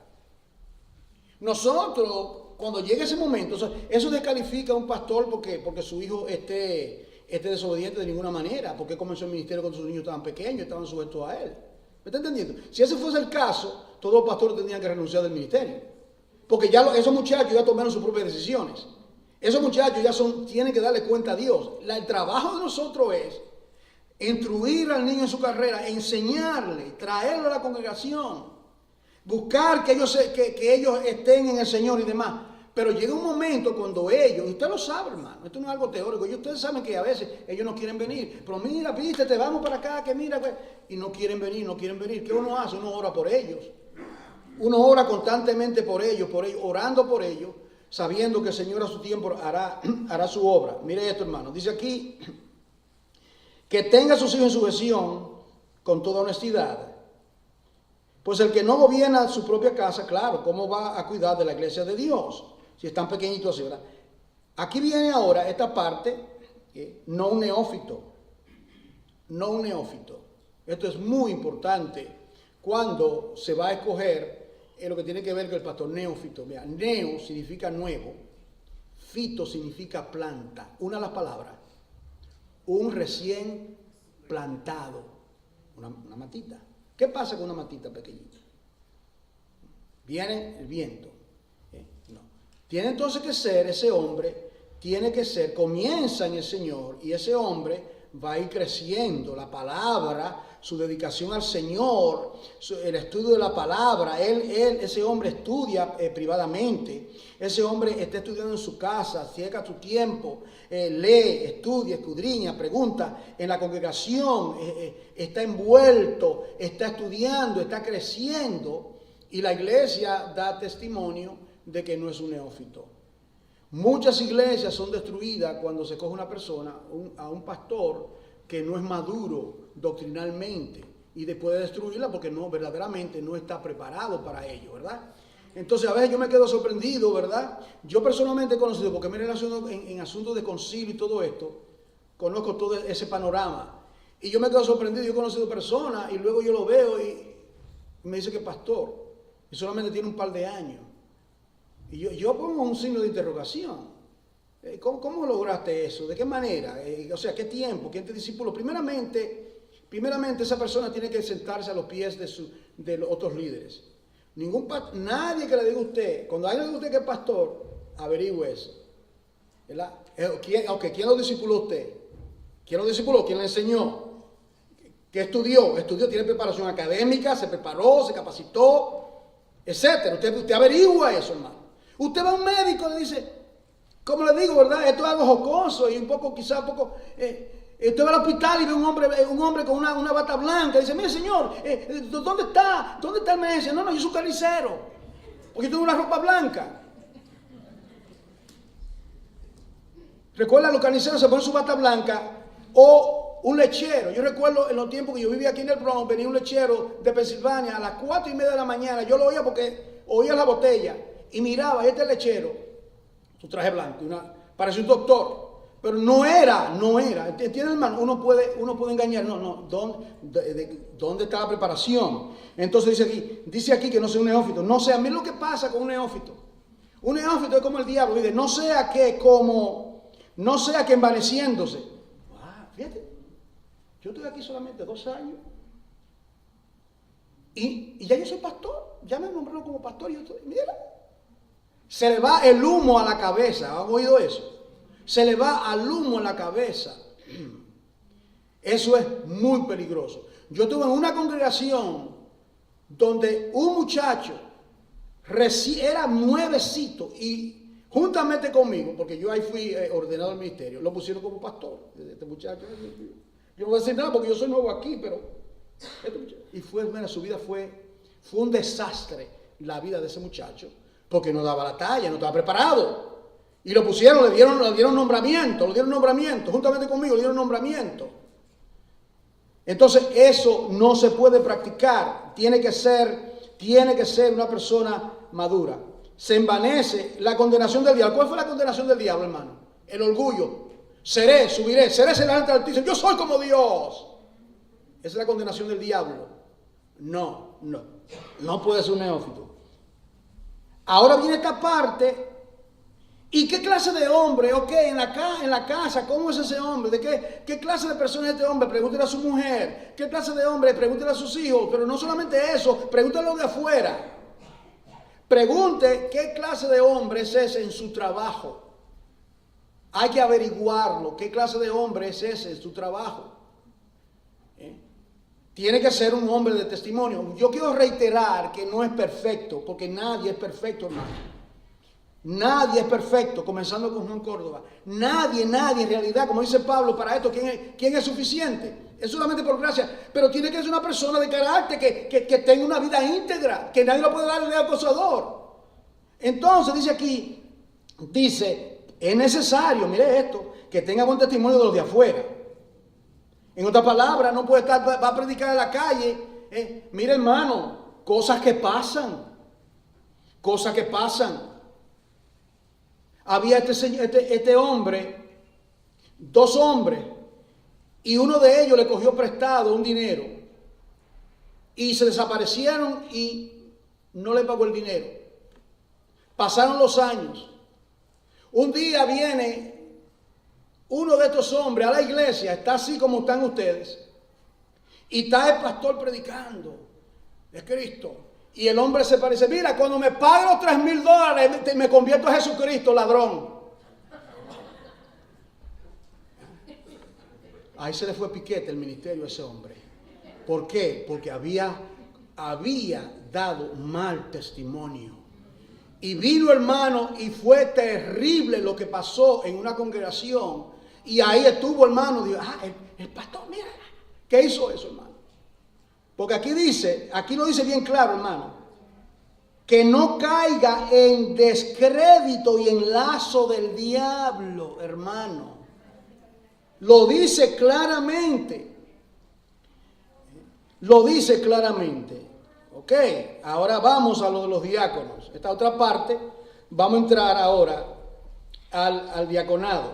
Nosotros, cuando llegue ese momento, eso descalifica a un pastor porque su hijo esté desobediente de ninguna manera, porque comenzó el ministerio cuando sus niños estaban pequeños, estaban sujetos a él. ¿Me está entendiendo? Si ese fuese el caso, todos los pastores tendrían que renunciar del ministerio. Porque ya esos muchachos ya tomaron sus propias decisiones. Esos muchachos ya tienen que darle cuenta a Dios. El trabajo de nosotros es instruir al niño en su carrera, enseñarle, traerlo a la congregación, buscar que ellos estén en el Señor y demás. Pero llega un momento cuando ellos, y usted lo sabe, hermano, esto no es algo teórico, y ustedes saben que a veces ellos no quieren venir, pero mira, vístete, vamos para acá, que mira, y no quieren venir. ¿Qué uno hace? Uno ora por ellos. Uno ora constantemente por ellos, orando por ellos, sabiendo que el Señor a su tiempo hará su obra. Mire esto, hermano, dice aquí, que tenga a sus hijos en sujeción con toda honestidad. Pues el que no gobierna su propia casa, claro, ¿cómo va a cuidar de la iglesia de Dios? Si están pequeñitos así, ¿verdad? Aquí viene ahora esta parte, no un neófito. Esto es muy importante cuando se va a escoger lo que tiene que ver con el pastor neófito. Mira, neo significa nuevo, fito significa planta. Una de las palabras, un recién plantado, una matita. ¿Qué pasa con una matita pequeñita? Viene el viento. No. Tiene entonces que ser ese hombre, comienza en el Señor y ese hombre va a ir creciendo. La palabra, su dedicación al Señor, el estudio de la palabra. Ese hombre estudia privadamente. Ese hombre está estudiando en su casa, dedica su tiempo, lee, estudia, escudriña, pregunta en la congregación, está envuelto, está estudiando, está creciendo. Y la iglesia da testimonio de que no es un neófito. Muchas iglesias son destruidas cuando se coge una persona, a un pastor que no es maduro doctrinalmente, y después de destruirla porque no, verdaderamente no está preparado para ello, ¿verdad? Entonces a veces yo me quedo sorprendido, ¿verdad? Yo personalmente he conocido, porque me relaciono en asuntos de concilio y todo esto, conozco todo ese panorama, y yo me quedo sorprendido. Yo he conocido personas y luego yo lo veo y me dice que es pastor, y solamente tiene un par de años. Y yo pongo un signo de interrogación. ¿Cómo lograste eso? ¿De qué manera? O sea, ¿qué tiempo? ¿Quién te discipuló? Primeramente esa persona tiene que sentarse a los pies de los otros líderes. Nadie que le diga a usted, cuando alguien le diga a usted que es pastor, averigüe eso, ¿verdad? ¿Quién lo discipuló a usted? ¿Quién lo discipuló? ¿Quién le enseñó? ¿Qué estudió? Tiene preparación académica, se preparó, se capacitó, etcétera. Usted averigua eso, hermano. Usted va a un médico y le dice, como le digo, ¿verdad? Esto es algo jocoso y un poco, quizá un poco... usted va al hospital y ve un hombre con una bata blanca y dice, mire señor, ¿dónde está? ¿Dónde está el médico? No, yo soy carnicero, porque yo tengo una ropa blanca. Recuerda, los carniceros se ponen su bata blanca, o un lechero. Yo recuerdo en los tiempos que yo vivía aquí en el Bronx, venía un lechero de Pensilvania a las 4:30 de la mañana. Yo lo oía porque oía la botella y miraba, este lechero, su traje blanco, parecía un doctor. Pero no era. ¿Entiendes, hermano? Uno puede engañar. No. ¿Dónde está la preparación? Entonces dice aquí que no sea un neófito. No sé, a mí lo que pasa con un neófito. Un neófito es como el diablo. Dice, no sea que envaneciéndose. Fíjate, yo estoy aquí solamente 2 años. Y ya yo soy pastor. Ya me nombraron como pastor. Mira, se le va el humo a la cabeza. ¿Han oído eso? Se le va al humo en la cabeza. Eso es muy peligroso. Yo estuve en una congregación donde un muchacho era nuevecito y juntamente conmigo, porque yo ahí fui ordenado al ministerio, lo pusieron como pastor. Este muchacho, yo no voy a decir nada porque yo soy nuevo aquí, pero y su vida fue un desastre, la vida de ese muchacho, porque no daba la talla, no estaba preparado. Y lo pusieron, le dieron nombramiento, juntamente conmigo le dieron nombramiento. Entonces eso no se puede practicar, tiene que ser una persona madura. Se envanece la condenación del diablo. ¿Cuál fue la condenación del diablo, hermano? El orgullo. Seré delante del Altísimo, yo soy como Dios. Esa es la condenación del diablo. No puede ser un neófito. Ahora viene esta parte. ¿Y qué clase de hombre? En la casa, ¿cómo es ese hombre? ¿Qué clase de persona es este hombre? Pregúntele a su mujer. ¿Qué clase de hombre? Pregúntele a sus hijos. Pero no solamente eso, pregúntele de afuera. Pregunte qué clase de hombre es ese en su trabajo. Hay que averiguarlo. ¿Qué clase de hombre es ese en su trabajo? Tiene que ser un hombre de testimonio. Yo quiero reiterar que no es perfecto, porque nadie es perfecto, hermano. Nadie es perfecto, comenzando con Juan Córdoba. Nadie en realidad, como dice Pablo, para esto, ¿quién es suficiente? Es solamente por gracia. Pero tiene que ser una persona de carácter que tenga una vida íntegra, que nadie lo puede darle al acosador. Entonces dice, es necesario, mire esto, que tenga buen testimonio de los de afuera. En otras palabras, no puede va a predicar en la calle. Mire, hermano, cosas que pasan. Había este hombre, 2 hombres, y uno de ellos le cogió prestado un dinero y se desaparecieron y no le pagó el dinero. Pasaron los años. Un día viene uno de estos hombres a la iglesia, está así como están ustedes, y está el pastor predicando de Cristo. Y el hombre se parece, mira, cuando me pague los $3,000, me convierto a Jesucristo, ladrón. Ahí se le fue piquete el ministerio a ese hombre. ¿Por qué? Porque había dado mal testimonio. Y vino, hermano, y fue terrible lo que pasó en una congregación. Y ahí estuvo, hermano, dijo, el pastor, mira, ¿qué hizo eso, hermano? Porque aquí lo dice bien claro, hermano. que no caiga en descrédito y en lazo del diablo, hermano. Lo dice claramente. Lo dice claramente. Ok, ahora vamos a lo de los diáconos. Esta otra parte, vamos a entrar ahora al diaconado.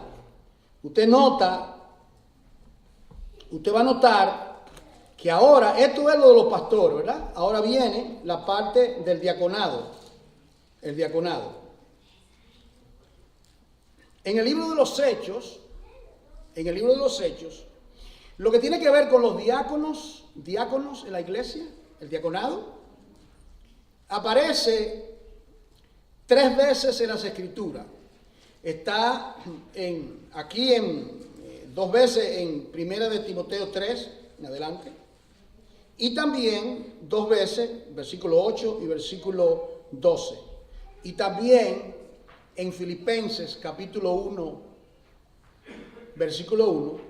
Usted va a notar que ahora, esto es lo de los pastores, ¿verdad? Ahora viene la parte del diaconado, el diaconado. En el libro de los Hechos, lo que tiene que ver con los diáconos en la iglesia, el diaconado, aparece 3 veces en las Escrituras. Está aquí 2 veces en 1 de Timoteo 3, en adelante, y también 2 veces, versículo 8 y versículo 12, y también en Filipenses capítulo 1, versículo 1,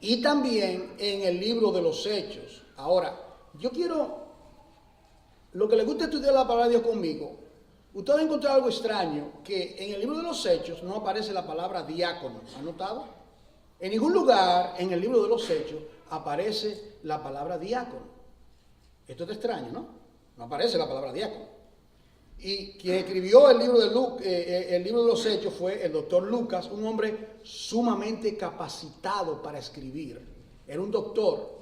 y también en el libro de los Hechos. Ahora, yo quiero, lo que le gusta estudiar la palabra de Dios conmigo, usted va a encontrar algo extraño, que en el libro de los Hechos no aparece la palabra diácono. ¿Ha notado? En ningún lugar en el libro de los Hechos aparece la palabra diácono. Esto es extraño, ¿no? No aparece la palabra diácono. Y quien escribió el libro de los Hechos fue el doctor Lucas, un hombre sumamente capacitado para escribir. Era un doctor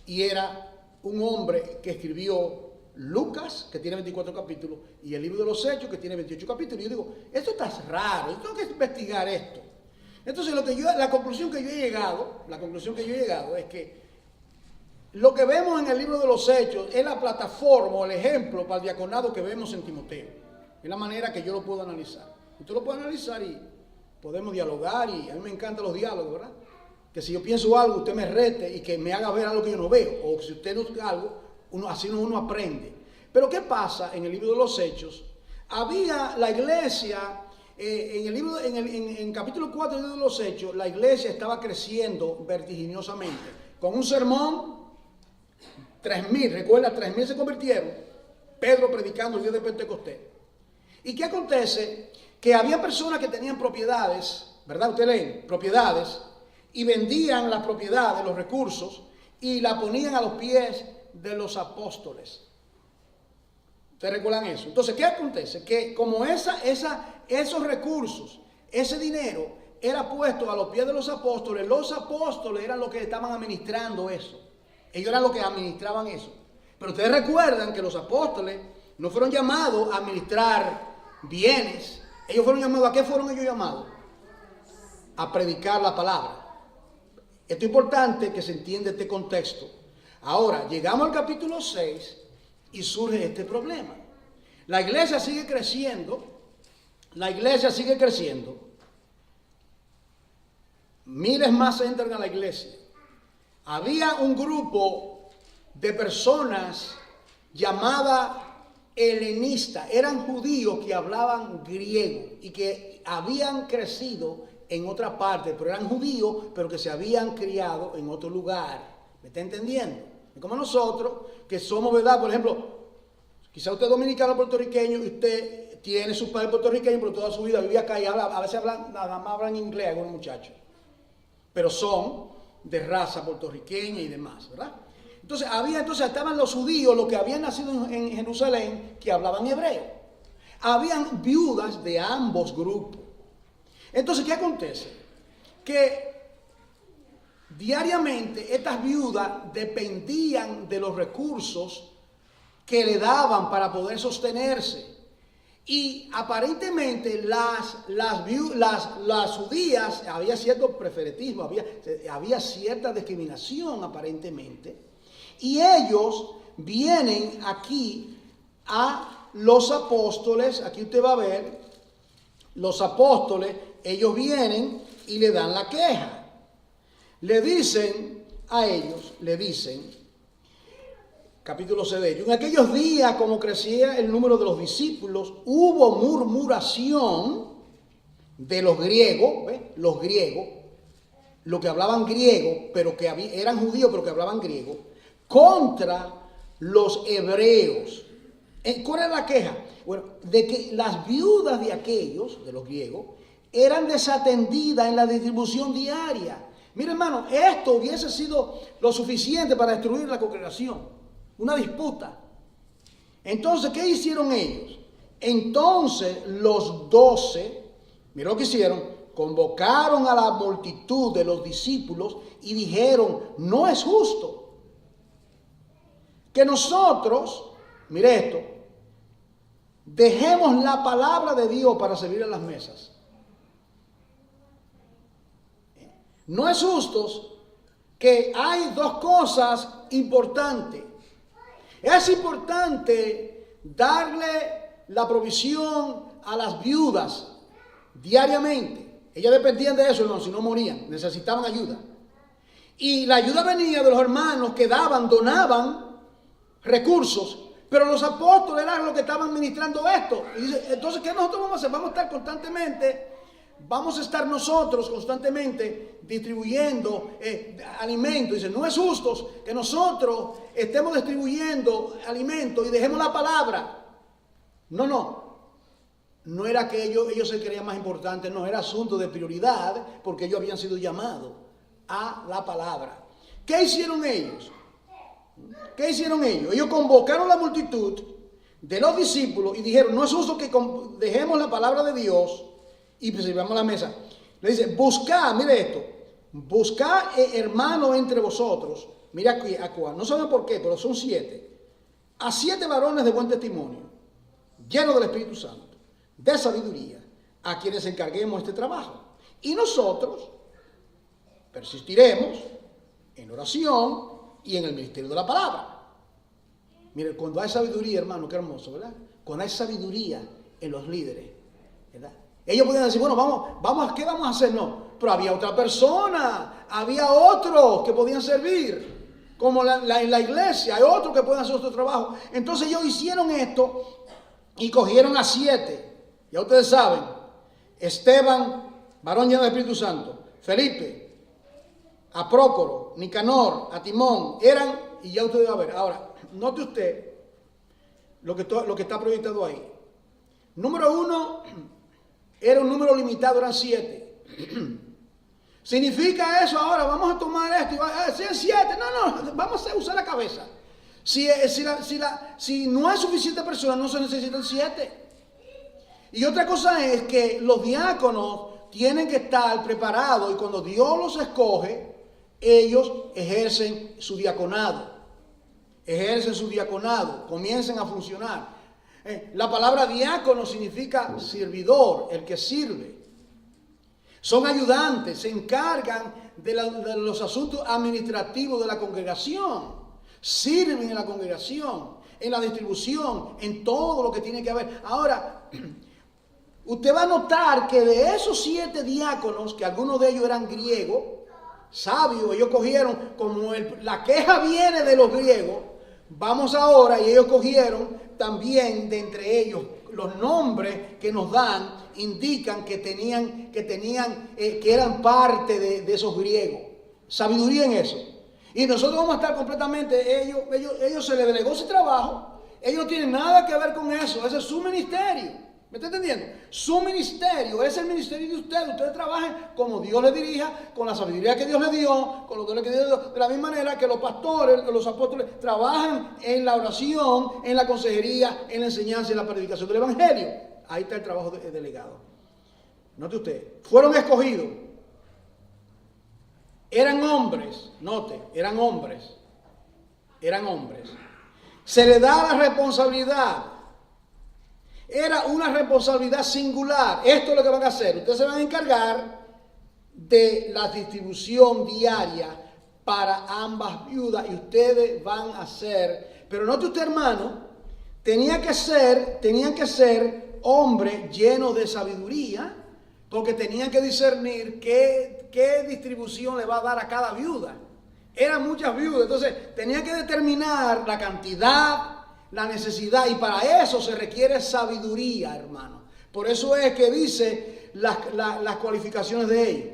y era un hombre que escribió Lucas, que tiene 24 capítulos, y el libro de los Hechos, que tiene 28 capítulos. Y yo digo, esto está raro, yo tengo que investigar esto. Entonces la conclusión que yo he llegado es que lo que vemos en el libro de los Hechos es la plataforma o el ejemplo para el diaconado que vemos en Timoteo. Es la manera que yo lo puedo analizar. Usted lo puede analizar y podemos dialogar, y a mí me encantan los diálogos, ¿verdad? Que si yo pienso algo, usted me rete y que me haga ver algo que yo no veo, o si usted no ve algo, así uno aprende. Pero ¿qué pasa en el libro de los Hechos? Había la iglesia, en capítulo 4 del libro de los Hechos, la iglesia estaba creciendo vertiginosamente. Con un sermón, 3,000, recuerda, 3,000 se convirtieron. Pedro predicando el día de Pentecostés. ¿Y qué acontece? Que había personas que tenían propiedades, ¿verdad? Usted lee, propiedades, y vendían las propiedades, los recursos, y la ponían a los pies de los apóstoles. ¿Ustedes recuerdan eso? Entonces, ¿qué acontece? Que como esos recursos, ese dinero era puesto a los pies de los apóstoles eran los que estaban administrando eso. Ellos eran los que administraban eso. Pero ustedes recuerdan que los apóstoles no fueron llamados a administrar bienes. Ellos fueron llamados, ¿a qué fueron ellos llamados? A predicar la palabra. Esto es importante que se entienda este contexto. Ahora, llegamos al capítulo 6 y surge este problema. La iglesia sigue creciendo. Miles más entran a la iglesia. Había un grupo de personas llamada helenistas. Eran judíos que hablaban griego y que habían crecido en otra parte, pero eran judíos, pero que se habían criado en otro lugar. ¿Me está entendiendo? Es como nosotros, que somos, ¿verdad? Por ejemplo, quizá usted es dominicano puertorriqueño y usted tiene su padre puertorriqueño, pero toda su vida vive acá y habla, a veces nada más hablan inglés algunos muchachos. Pero son de raza puertorriqueña y demás, ¿verdad? Entonces estaban los judíos, los que habían nacido en Jerusalén, que hablaban hebreo. Habían viudas de ambos grupos. Entonces, ¿qué acontece? Que diariamente estas viudas dependían de los recursos que le daban para poder sostenerse. Y aparentemente las judías, había cierto preferitismo, había cierta discriminación aparentemente. Y ellos vienen aquí a los apóstoles, aquí usted va a ver, los apóstoles, ellos vienen y le dan la queja. Le dicen a ellos, capítulo 6 de ellos, en aquellos días, como crecía el número de los discípulos, hubo murmuración de los griegos, ¿ves? Los griegos, los que hablaban griego, pero que eran judíos, pero que hablaban griego, contra los hebreos. ¿Cuál era la queja? Bueno, de que las viudas de aquellos, de los griegos, eran desatendidas en la distribución diaria. Mira, hermano, esto hubiese sido lo suficiente para destruir la congregación. Una disputa. Entonces, ¿qué hicieron ellos? Entonces, los 12, mira lo que hicieron, convocaron a la multitud de los discípulos y dijeron, no es justo que nosotros, mire esto, dejemos la palabra de Dios para servir a las mesas. No es justo que hay dos cosas importantes. Es importante darle la provisión a las viudas diariamente. Ellas dependían de eso, no, si no morían, necesitaban ayuda. Y la ayuda venía de los hermanos que daban, donaban recursos, pero los apóstoles eran los que estaban ministrando esto. Y dice, entonces, ¿qué nosotros vamos a hacer? Vamos a estar constantemente distribuyendo alimento. Dice, no es justo que nosotros estemos distribuyendo alimento y dejemos la palabra. No era que ellos se creían más importantes, no, era asunto de prioridad, porque ellos habían sido llamados a la palabra. ¿Qué hicieron ellos? Ellos convocaron la multitud de los discípulos y dijeron, no es justo que dejemos la palabra de Dios y sirvamos la mesa. Le dice, buscad, mire esto, buscad hermanos entre vosotros, mira aquí, no saben por qué, pero son 7, a 7 varones de buen testimonio, llenos del Espíritu Santo, de sabiduría, a quienes encarguemos este trabajo. Y nosotros persistiremos en oración y en el ministerio de la palabra. Mire, cuando hay sabiduría, hermano, qué hermoso, ¿verdad? Cuando hay sabiduría en los líderes, ¿verdad? Ellos podían decir, bueno, vamos, ¿qué vamos a hacer? No, pero había otra persona, había otros que podían servir, como en la iglesia, hay otros que pueden hacer otro trabajo. Entonces ellos hicieron esto y cogieron a 7, ya ustedes saben, Esteban, varón lleno del Espíritu Santo, Felipe, a Prócoro, Nicanor, a Timón, eran, y ya ustedes van a ver. Ahora, note usted lo que está proyectado ahí. Número 1, era un número limitado, eran 7. ¿Significa eso ahora? Vamos a tomar esto y sean 7. No, vamos a usar la cabeza. Si no hay suficiente personas, no se necesitan 7. Y otra cosa es que los diáconos tienen que estar preparados y cuando Dios los escoge, ellos ejercen su diaconado, comiencen a funcionar. La palabra diácono significa servidor, el que sirve. Son ayudantes, se encargan de los asuntos administrativos de la congregación, sirven en la congregación, en la distribución, en todo lo que tiene que haber. Ahora, usted va a notar que de esos 7 diáconos, que algunos de ellos eran griegos, sabios, ellos cogieron, como la queja viene de los griegos, vamos ahora, y ellos cogieron también de entre ellos los nombres que nos dan, indican que eran parte de esos griegos. Sabiduría en eso. Y nosotros vamos a estar completamente, ellos se les delegó ese trabajo, ellos no tienen nada que ver con eso, ese es su ministerio. ¿Me está entendiendo? Su ministerio es el ministerio de ustedes. Ustedes trabajen como Dios les dirija, con la sabiduría que Dios les dio, con los dones que Dios les dio, de la misma manera que los pastores, los apóstoles, trabajan en la oración, en la consejería, en la enseñanza y en la predicación del Evangelio. Ahí está el trabajo delegado. Note usted, fueron escogidos. Eran hombres, note, eran hombres. Se les da la responsabilidad. Era una responsabilidad singular. Esto es lo que van a hacer. Ustedes se van a encargar de la distribución diaria para ambas viudas y ustedes van a hacer. Pero note usted, hermano, tenían que ser hombres llenos de sabiduría, porque tenían que discernir qué distribución le va a dar a cada viuda. Eran muchas viudas, entonces tenían que determinar la cantidad, la necesidad, y para eso se requiere sabiduría, hermano. Por eso es que dice las cualificaciones de ellos.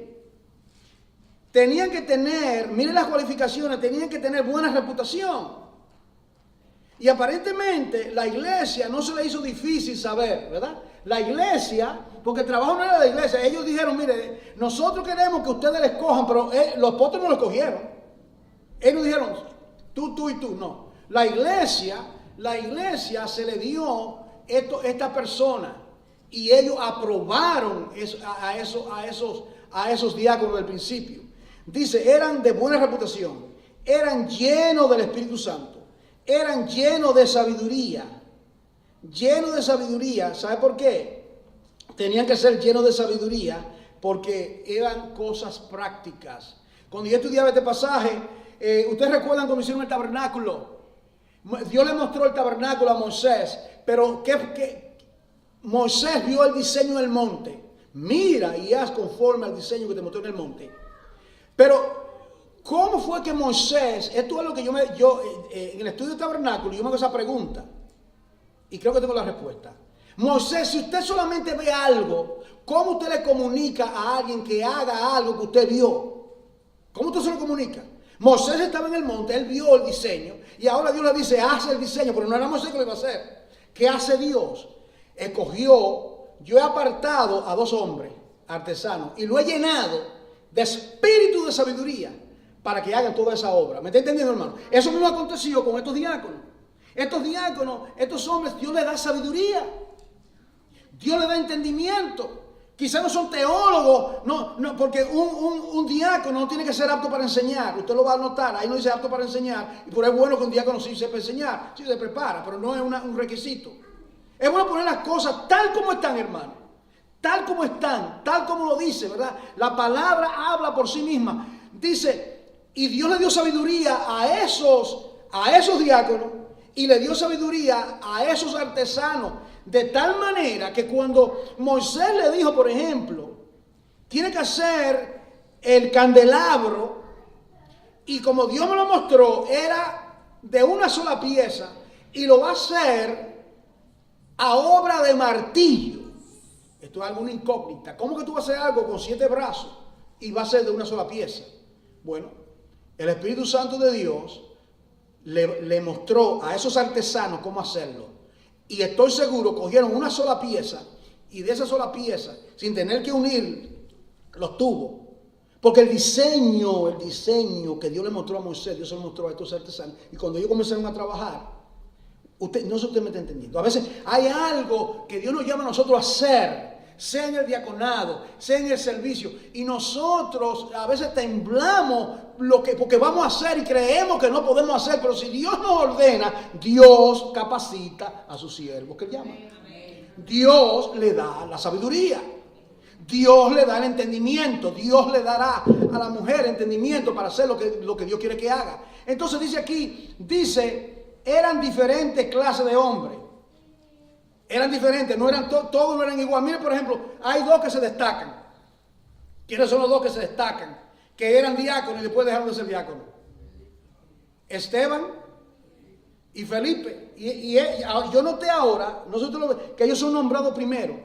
Tenían que tener, miren las cualificaciones, tenían que tener buena reputación. Y aparentemente la iglesia no se le hizo difícil saber, ¿verdad? La iglesia, porque el trabajo no era de la iglesia, ellos dijeron, mire, nosotros queremos que ustedes les cojan, pero los apóstoles no los cogieron. Ellos dijeron, tú y tú, no. La iglesia se le dio esta persona y ellos aprobaron a esos diáconos del principio. Dice, eran de buena reputación, eran llenos del Espíritu Santo. Eran llenos de sabiduría. Llenos de sabiduría. ¿Sabe por qué? Tenían que ser llenos de sabiduría porque eran cosas prácticas. Cuando yo estudiaba este pasaje, ustedes recuerdan cuando hicieron el tabernáculo. Dios le mostró el tabernáculo a Moisés, pero Moisés vio el diseño del monte. Mira y haz conforme al diseño que te mostró en el monte. Pero ¿cómo fue que Moisés, esto es lo que yo en el estudio del tabernáculo, yo me hago esa pregunta y creo que tengo la respuesta? Moisés, si usted solamente ve algo, ¿cómo usted le comunica a alguien que haga algo que usted vio? ¿Cómo usted se lo comunica? Moisés estaba en el monte, él vio el diseño y ahora Dios le dice, haz el diseño, pero no era Moisés que lo iba a hacer. ¿Qué hace Dios? Yo he apartado a 2 hombres artesanos y lo he llenado de espíritu de sabiduría para que hagan toda esa obra. ¿Me está entendiendo, hermano? Eso mismo aconteció con estos diáconos. Estos hombres, Dios les da sabiduría. Dios les da entendimiento. Quizás no son teólogos, no, porque un diácono no tiene que ser apto para enseñar. Usted lo va a notar, ahí no dice apto para enseñar. Y por eso es bueno que un diácono sí sepa enseñar, sí se prepara, pero no es un requisito. Es bueno poner las cosas tal como están, hermano. Tal como están, tal como lo dice, ¿verdad? La palabra habla por sí misma. Dice, y Dios le dio sabiduría a esos diáconos y le dio sabiduría a esos artesanos, de tal manera que cuando Moisés le dijo, por ejemplo, tiene que hacer el candelabro, y como Dios me lo mostró, era de una sola pieza, y lo va a hacer a obra de martillo. Esto es alguna incógnita. ¿Cómo que tú vas a hacer algo con 7 brazos y va a ser de una sola pieza? Bueno, el Espíritu Santo de Dios le mostró a esos artesanos cómo hacerlo. Y estoy seguro, cogieron una sola pieza y de esa sola pieza, sin tener que unir los tubos, porque el diseño que Dios le mostró a Moisés, Dios se lo mostró a estos artesanos. Y cuando ellos comenzaron a trabajar, no sé si usted me está entendiendo. A veces hay algo que Dios nos llama a nosotros a hacer, sea en el diaconado, sea en el servicio, y nosotros a veces temblamos porque vamos a hacer y creemos que no podemos hacer, pero si Dios nos ordena, Dios capacita a sus siervos que llama. Dios le da la sabiduría, Dios le da el entendimiento, Dios le dará a la mujer entendimiento para hacer lo que Dios quiere que haga. Entonces dice aquí, eran diferentes clases de hombres. Eran diferentes, no eran todos no eran igual. Mire, por ejemplo, hay 2 que se destacan. ¿Quiénes son los 2 que se destacan? Que eran diáconos y después dejaron de ser diáconos. Esteban y Felipe. Y yo noté ahora, que ellos son nombrados primero.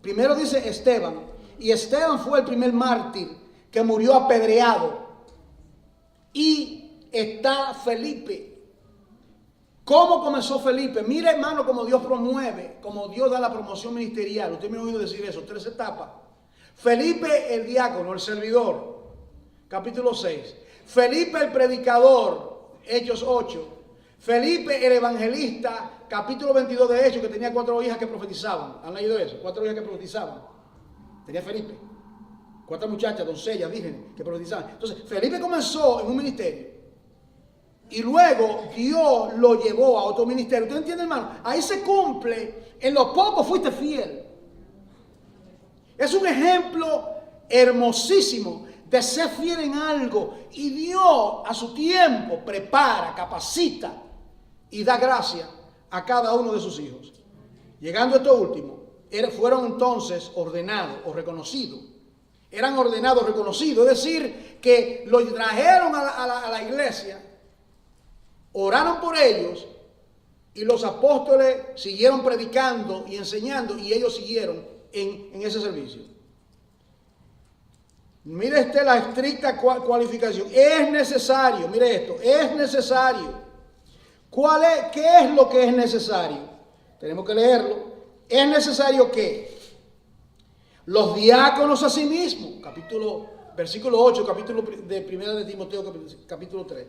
Primero dice Esteban. Y Esteban fue el primer mártir que murió apedreado. Y está Felipe. ¿Cómo comenzó Felipe? Mira, hermano, cómo Dios promueve, cómo Dios da la promoción ministerial. Usted me ha oído decir eso, 3 etapas. Felipe el diácono, el servidor, capítulo 6. Felipe el predicador, Hechos 8. Felipe el evangelista, capítulo 22 de Hechos, que tenía 4 hijas que profetizaban. ¿Han leído eso? 4 hijas que profetizaban. Tenía Felipe. 4 muchachas, doncellas, vírgenes, que profetizaban. Entonces, Felipe comenzó en un ministerio. Y luego Dios lo llevó a otro ministerio. ¿Usted entiende, hermano? Ahí se cumple. En lo poco fuiste fiel. Es un ejemplo hermosísimo de ser fiel en algo. Y Dios a su tiempo prepara, capacita y da gracia a cada uno de sus hijos. Llegando a esto último, fueron entonces ordenados o reconocidos. Eran ordenados, reconocidos. Es decir, que lo trajeron a la iglesia. Oraron por ellos y los apóstoles siguieron predicando y enseñando y ellos siguieron en ese servicio. Mire la estricta cualificación. Es necesario, mire esto, es necesario ¿Qué es lo que es necesario? Tenemos que leerlo. Es necesario que los diáconos a sí mismos, versículo 8, capítulo de 1 de Timoteo, capítulo 3.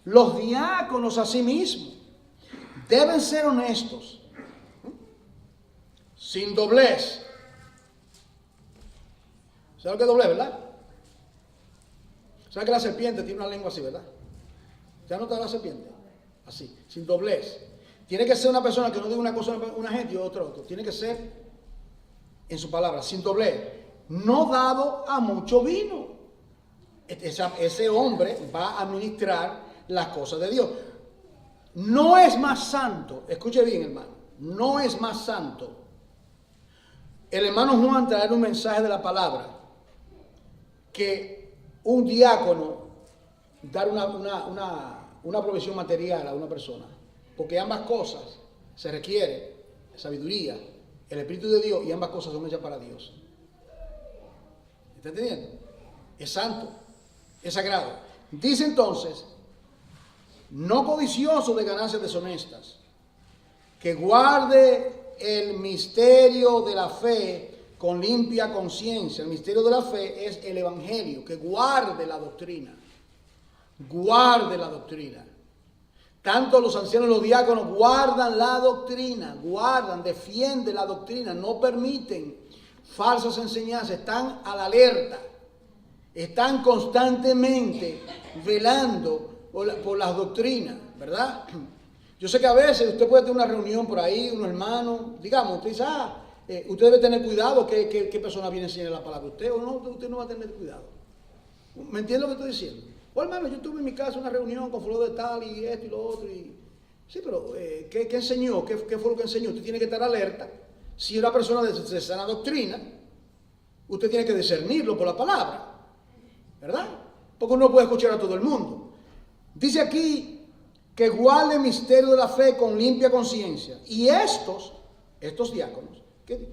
Los diáconos a sí mismos deben ser honestos, sin doblez. ¿Sabes lo que es doblez, verdad? ¿Sabes que la serpiente tiene una lengua así, verdad? ¿Ya no está la serpiente? Así, sin doblez. Tiene que ser una persona que no diga una cosa a una gente y otra. Tiene que ser en su palabra, sin doblez. No dado a mucho vino. Ese hombre va a administrar las cosas de Dios. No es más santo, escuche bien, hermano, no es más santo el hermano Juan traer un mensaje de la palabra que un diácono dar una provisión material a una persona, porque ambas cosas se requiere sabiduría, el Espíritu de Dios, y ambas cosas son hechas para Dios. ¿Está entendiendo? Es santo, es sagrado. Dice entonces, no codicioso de ganancias deshonestas, que guarde el misterio de la fe con limpia conciencia. El misterio de la fe es el evangelio, que guarde la doctrina. Guarde la doctrina. Tanto los ancianos y los diáconos guardan la doctrina, defienden la doctrina, no permiten falsas enseñanzas, están a la alerta, están constantemente velando por las doctrinas, ¿verdad? Yo sé que a veces usted puede tener una reunión por ahí, unos hermanos, digamos, usted dice, usted debe tener cuidado qué persona viene a enseñar la palabra a usted, o no, usted no va a tener cuidado. ¿Me entiende lo que estoy diciendo? O hermano, yo tuve en mi casa una reunión con fulano de tal y esto y lo otro, y sí, pero ¿qué enseñó? ¿Qué fue lo que enseñó? Usted tiene que estar alerta. Si una persona de sana doctrina, usted tiene que discernirlo por la palabra, ¿verdad? Porque uno no puede escuchar a todo el mundo. Dice aquí que guarde el misterio de la fe con limpia conciencia. Y estos diáconos, que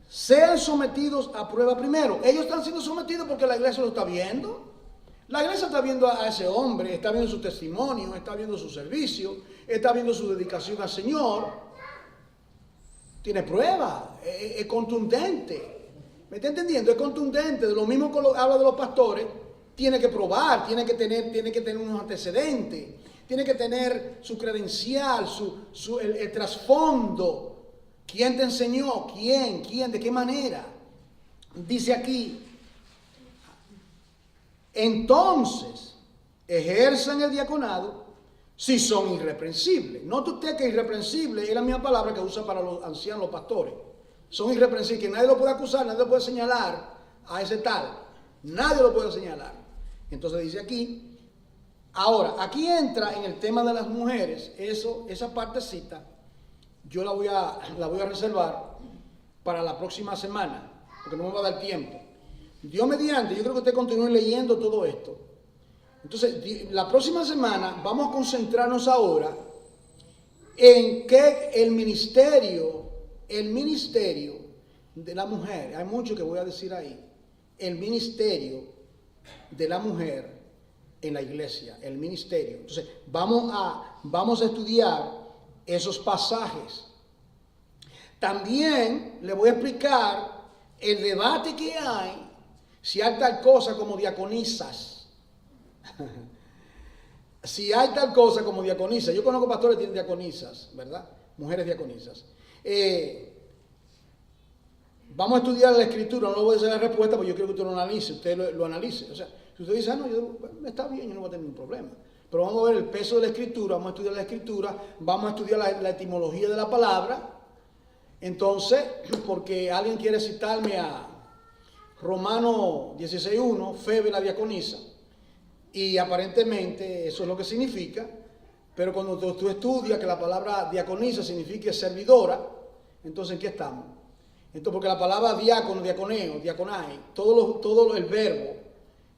sean sometidos a prueba primero. Ellos están siendo sometidos porque la iglesia lo está viendo. La iglesia está viendo a ese hombre, está viendo su testimonio, está viendo su servicio, está viendo su dedicación al Señor. Tiene prueba, es contundente. ¿Me está entendiendo? Es contundente. De lo mismo que habla de los pastores, tiene que probar, tiene que tener unos antecedentes, tiene que tener su credencial, el trasfondo. ¿Quién te enseñó? ¿Quién? ¿De qué manera? Dice aquí, entonces ejerzan el diaconado si son irreprensibles. Note usted que irreprensible es la misma palabra que usa para los ancianos, los pastores. Son irreprensibles, que nadie lo puede acusar, nadie lo puede señalar a ese tal. Nadie lo puede señalar. Entonces dice aquí, ahora, aquí entra en el tema de las mujeres, esa partecita, yo la voy a reservar para la próxima semana, porque no me va a dar tiempo. Dios mediante, yo creo que usted continúe leyendo todo esto. Entonces, la próxima semana vamos a concentrarnos ahora en que el ministerio de la mujer, hay mucho que voy a decir ahí, el ministerio de la mujer en la iglesia, el ministerio. Entonces, vamos a estudiar esos pasajes. También le voy a explicar el debate que hay si hay tal cosa como diaconisas. Si hay tal cosa como diaconisas. Yo conozco pastores que tienen diaconisas, ¿verdad? Mujeres diaconisas. Vamos a estudiar la escritura, no le voy a decir la respuesta porque yo quiero que usted lo analice, lo analice. O sea, si usted dice, no, está bien, yo no voy a tener ningún problema. Pero vamos a ver el peso de la escritura, vamos a estudiar la escritura, vamos a estudiar la etimología de la palabra. Entonces, porque alguien quiere citarme a Romano 16:1, Febe la diaconisa, y aparentemente eso es lo que significa, pero cuando tú estudias que la palabra diaconisa significa servidora, entonces ¿en qué estamos? Entonces, porque la palabra diácono, diaconeo, diaconai, todo el verbo,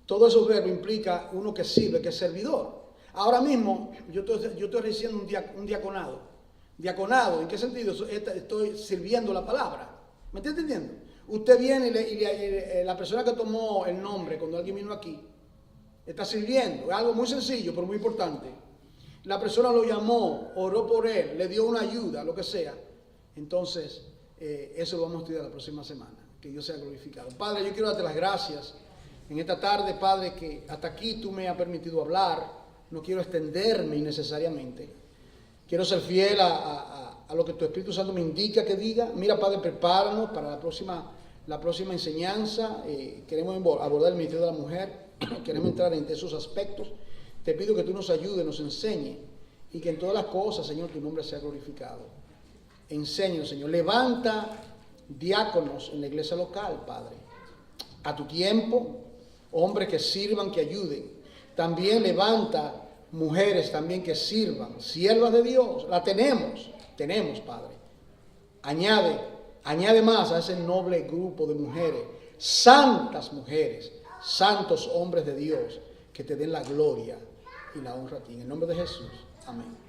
todos esos verbos implica uno que sirve, que es servidor. Ahora mismo yo estoy recibiendo un diaconado. ¿Diaconado? ¿En qué sentido? Estoy sirviendo la palabra. ¿Me está entendiendo? Usted viene y la persona que tomó el nombre cuando alguien vino aquí está sirviendo. Es algo muy sencillo, pero muy importante. la persona lo llamó, oró por él, le dio una ayuda, lo que sea, entonces eso lo vamos a estudiar la próxima semana. Que Dios sea glorificado. Padre, yo quiero darte las gracias en esta tarde, Padre, que hasta aquí tú me has permitido hablar. No quiero extenderme innecesariamente. Quiero ser fiel a lo que tu Espíritu Santo me indica que diga. Mira, Padre, prepáranos para la próxima enseñanza. Queremos abordar el ministerio de la mujer. Queremos entrar en esos aspectos. Te pido que tú nos ayudes, nos enseñes y que en todas las cosas, Señor, tu nombre sea glorificado. Enséñanos, Señor. Levanta diáconos en la iglesia local, Padre. A tu tiempo, hombres que sirvan, que ayuden. También levanta mujeres también que sirvan, siervas de Dios. La tenemos, Padre. Añade más a ese noble grupo de mujeres, mujeres, santos hombres de Dios, que te den la gloria y la honra a ti. En el nombre de Jesús. Amén.